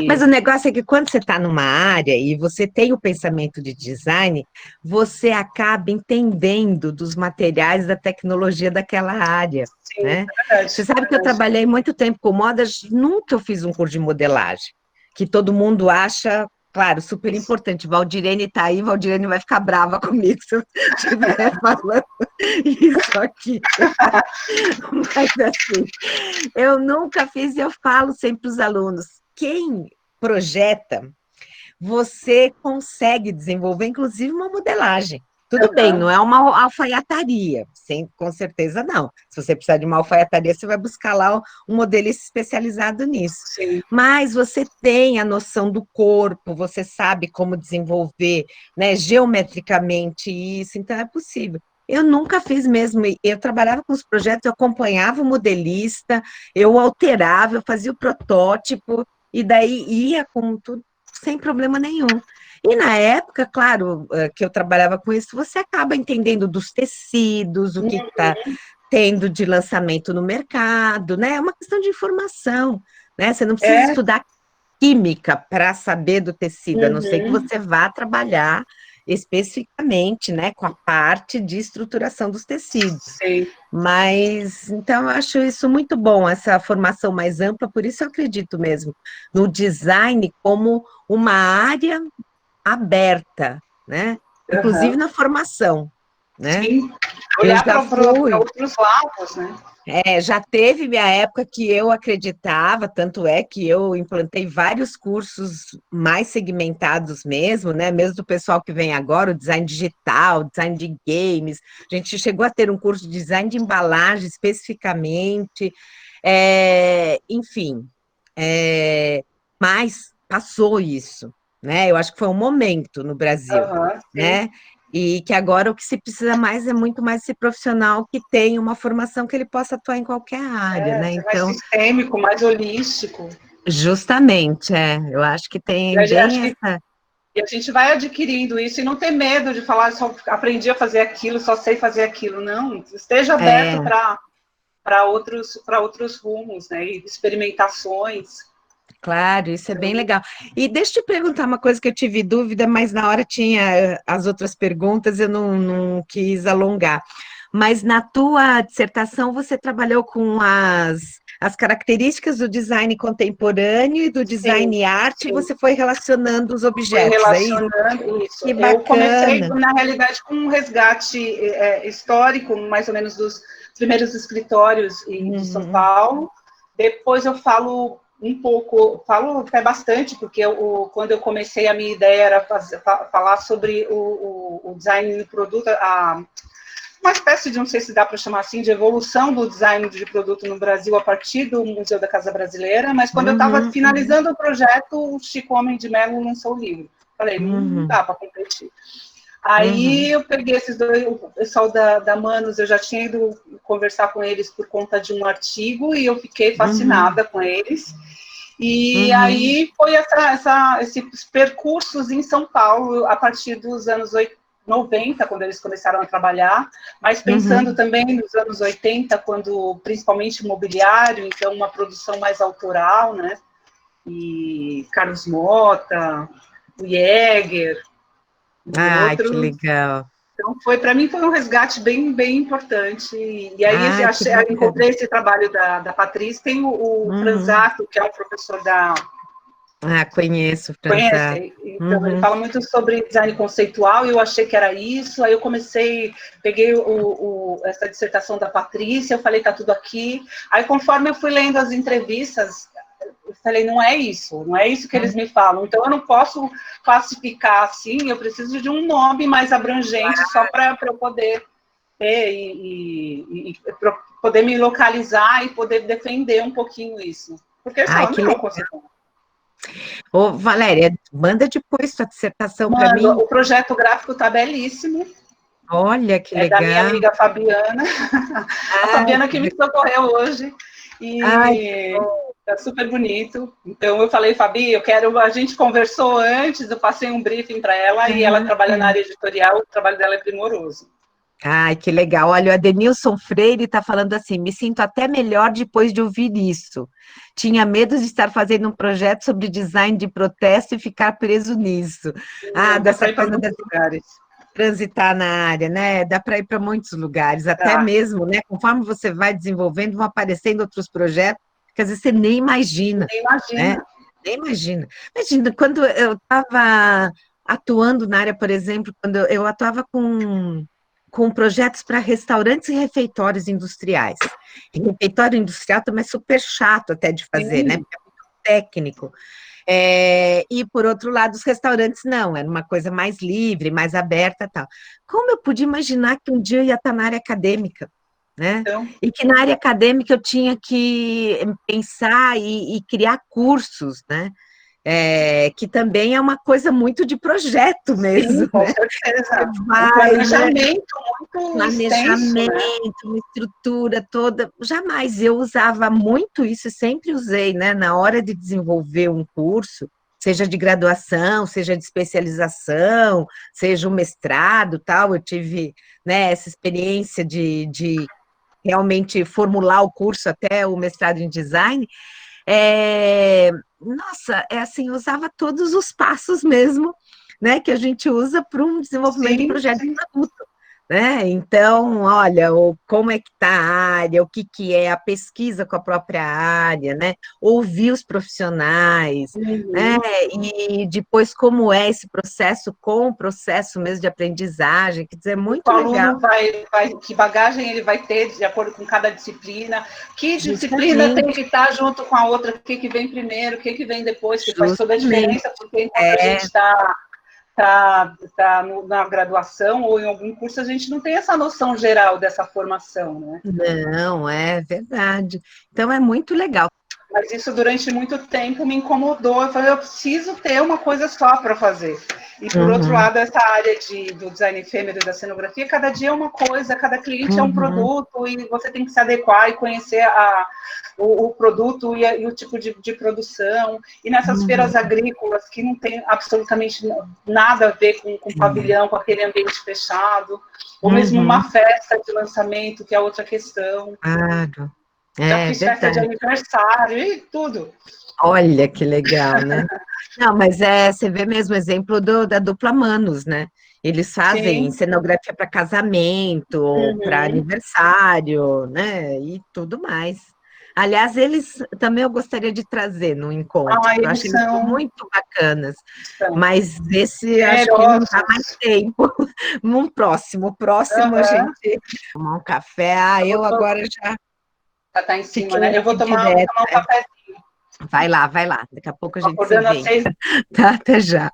Mas o negócio é que quando você está numa área e você tem o pensamento de design, você acaba entendendo dos materiais da tecnologia daquela área.
Sim,
né?
É verdade,
você sabe que eu trabalhei muito tempo com modas, nunca eu fiz um curso de modelagem, que todo mundo acha, claro, super importante. Valdirene está aí, Valdirene vai ficar brava comigo se eu estiver falando isso aqui. Mas assim, eu nunca fiz e eu falo sempre para os alunos, quem projeta, você consegue desenvolver, inclusive, uma modelagem. Tudo bem, não é uma alfaiataria, com certeza não. Se você precisar de uma alfaiataria, você vai buscar lá um modelista especializado nisso.
Sim.
Mas você tem a noção do corpo, você sabe como desenvolver, né, geometricamente isso, então é possível. Eu nunca fiz mesmo, eu trabalhava com os projetos, eu acompanhava o modelista, eu alterava, eu fazia o protótipo, e daí ia com tudo, sem problema nenhum. E na época, claro, que eu trabalhava com isso, você acaba entendendo dos tecidos, o que está tendo de lançamento no mercado, né? É uma questão de informação, né? Você não precisa estudar química para saber do tecido, a não ser que
Uhum.
você vá trabalhar especificamente, né, com a parte de estruturação dos tecidos.
Sim.
Mas, então, eu acho isso muito bom, essa formação mais ampla, por isso eu acredito mesmo no design como uma área aberta, né? Inclusive
Uhum.
na formação, né?
Sim.
Eu
Olhar
já
para
fui.
outros lados, né?
Já teve minha época que eu acreditava, tanto é que eu implantei vários cursos mais segmentados mesmo, né? Mesmo do pessoal que vem agora, o design digital, design de games. A gente chegou a ter um curso de design de embalagem especificamente, enfim, mas passou isso, né? Eu acho que foi um momento no Brasil,
Uhum, sim.
né? E que agora o que se precisa mais é muito mais esse profissional que tem uma formação que ele possa atuar em qualquer área, né?
Ser mais
Então,
sistêmico, mais holístico.
justamente, eu acho que
E
tem
acho
bem
que
essa.
e a gente vai adquirindo isso e não ter medo de falar, só aprendi a fazer aquilo, só sei fazer aquilo. Não, esteja aberto
É,
para outros rumos, né? E experimentações.
claro, isso é bem
Então,
legal. E deixa eu te perguntar uma coisa que eu tive dúvida, mas na hora tinha as outras perguntas, eu não quis alongar. Mas na tua dissertação você trabalhou com as características do design contemporâneo e do
sim,
design arte, e
sim.
você foi relacionando os
Fui
objetos, é isso?
relacionando isso.
Que
Eu comecei,
bacana.
na realidade, com um resgate histórico, mais ou menos dos primeiros escritórios de São
Uhum,
Paulo. Depois eu falo um pouco, falo até bastante, porque quando eu comecei, a minha ideia era falar sobre o design do produto, uma espécie de, não sei se dá para chamar assim, de evolução do design de produto no Brasil a partir do Museu da Casa Brasileira, mas quando eu estava
uhum,
finalizando o projeto, o Chico Homem de Melo lançou o livro. Falei, não
uhum,
dá para competir. Aí
uhum,
eu peguei esses dois, o pessoal da Manos, eu já tinha ido conversar com eles por conta de um artigo e eu fiquei
uhum,
fascinada com eles. E
uhum,
aí foi esses percursos em São Paulo a partir dos anos 90, quando eles começaram a trabalhar, mas pensando
uhum.
também nos anos 80, quando principalmente imobiliário, então uma produção mais autoral, né? E Carlos Mota, o Jäger e
Ai, que
outros.
legal.
Então, para mim, foi um resgate bem importante. E aí,
Ai, que bacana.
encontrei esse trabalho da Patrícia. Tem o
Uhum.
Franzato, que é um professor da.
Ah, conheço, Franzá.
Conhece? Então, ele
Uhum,
fala muito sobre design conceitual, e eu achei que era isso. Aí eu peguei essa dissertação da Patrícia, eu falei, tá tudo aqui. Aí, conforme eu fui lendo as entrevistas, eu falei, não é isso que eles me falam. Então, eu não posso classificar assim, eu preciso de um nome mais abrangente só para eu poder ter pra poder me localizar e poder defender um pouquinho isso. Porque
ai,
só
que
não é uma
legal.
coisa.
Ô, Valéria, manda depois tua dissertação para
Mano,
mim.
o projeto gráfico está belíssimo,
Olha que
é da minha
legal.
amiga Fabiana, a
Ai,
Fabiana que me socorreu hoje,
ai,
e tá super bonito. Então eu falei, Fabi, a gente conversou antes, eu passei um briefing para ela, e ela trabalha na área editorial, o trabalho dela é primoroso.
ai, que legal. Olha, o Adenilson Freire está falando assim: me sinto até melhor depois de ouvir isso. Tinha medo de estar fazendo um projeto sobre design de protesto e ficar preso nisso. Ah,
Não, dá
dessa
para ir para
coisa de
muitos lugares.
transitar na área, né? Dá para ir para muitos lugares, até
Tá.
mesmo, né? Conforme você vai desenvolvendo, vão aparecendo outros projetos que às vezes você nem imagina,
Nem
né?
imagina.
Nem imagina. Imagina, quando eu estava atuando na área, por exemplo, quando eu atuava com projetos para restaurantes e refeitórios industriais. E refeitório industrial também é super chato até de fazer, né?
Sim,
Porque é muito técnico. E, por outro lado, os restaurantes não, era uma coisa mais livre, mais aberta, tal. Como eu pude imaginar que um dia eu ia estar na área acadêmica, né?
então,
E que na área acadêmica eu tinha que pensar e criar cursos, né? Que também é uma coisa muito de projeto
sim,
mesmo,
com
né? Você
certeza. Um
vai, né?
planejamento muito extenso,
Planejamento,
né?
uma estrutura toda. Jamais eu usava muito isso, e sempre usei, né? Na hora de desenvolver um curso, seja de graduação, seja de especialização, seja um mestrado, tal. Eu tive, né, essa experiência de realmente formular o curso até o mestrado em design, nossa, assim, usava todos os passos mesmo, né, que a gente usa para um desenvolvimento de
Sim,
projeto de
sim.
produto, né? Então, olha, como é que está a área, o que que é a pesquisa com a própria área, né? Ouvir os profissionais, né?
Uhum.
E depois como é esse processo com o processo mesmo de aprendizagem, quer dizer, é
O
muito legal,
aluno que bagagem ele vai ter de acordo com cada disciplina, que disciplina tem
justamente,
que estar junto com a outra, o que vem primeiro, o que vem depois, que faz toda a
justamente,
diferença, porque enquanto a
é,
gente na graduação ou em algum curso, a gente não tem essa noção geral dessa formação, né?
não, é verdade. Então é muito legal.
Mas isso durante muito tempo me incomodou. Eu falei, eu preciso ter uma coisa só para fazer. E por outro
Uhum,
lado, essa área do design efêmero e da cenografia, cada dia é uma coisa, cada cliente é um
uhum,
produto e você tem que se adequar e conhecer o produto e o tipo de produção. E nessas feiras
uhum.
agrícolas que não tem absolutamente nada a ver com pavilhão, com aquele ambiente fechado, ou mesmo
Uhum,
uma festa de lançamento, que é outra questão.
claro,
Já
é
fiz festa de
verdade.
aniversário e tudo.
Olha que legal, né? Não, mas você vê mesmo o exemplo da dupla Manos, né? Eles fazem
Sim.
cenografia para casamento, para
Uhum.
aniversário, né? E tudo mais. Aliás, eles também eu gostaria de trazer no encontro,
Ah,
porque eu
eles
acho eles
são,
muito bacanas.
são
Mas esse acho que não dá mais
generosos.
tempo. Num próximo a gente
Uhum.
tomar um café. Ah,
Eu
eu
vou
agora já
tá em cima,
fiquei
né? Eu
aqui
vou
direto.
tomar um café.
Vai lá, vai lá. Daqui a pouco a gente se
Acordando às
vê.
6.
Tá, até já.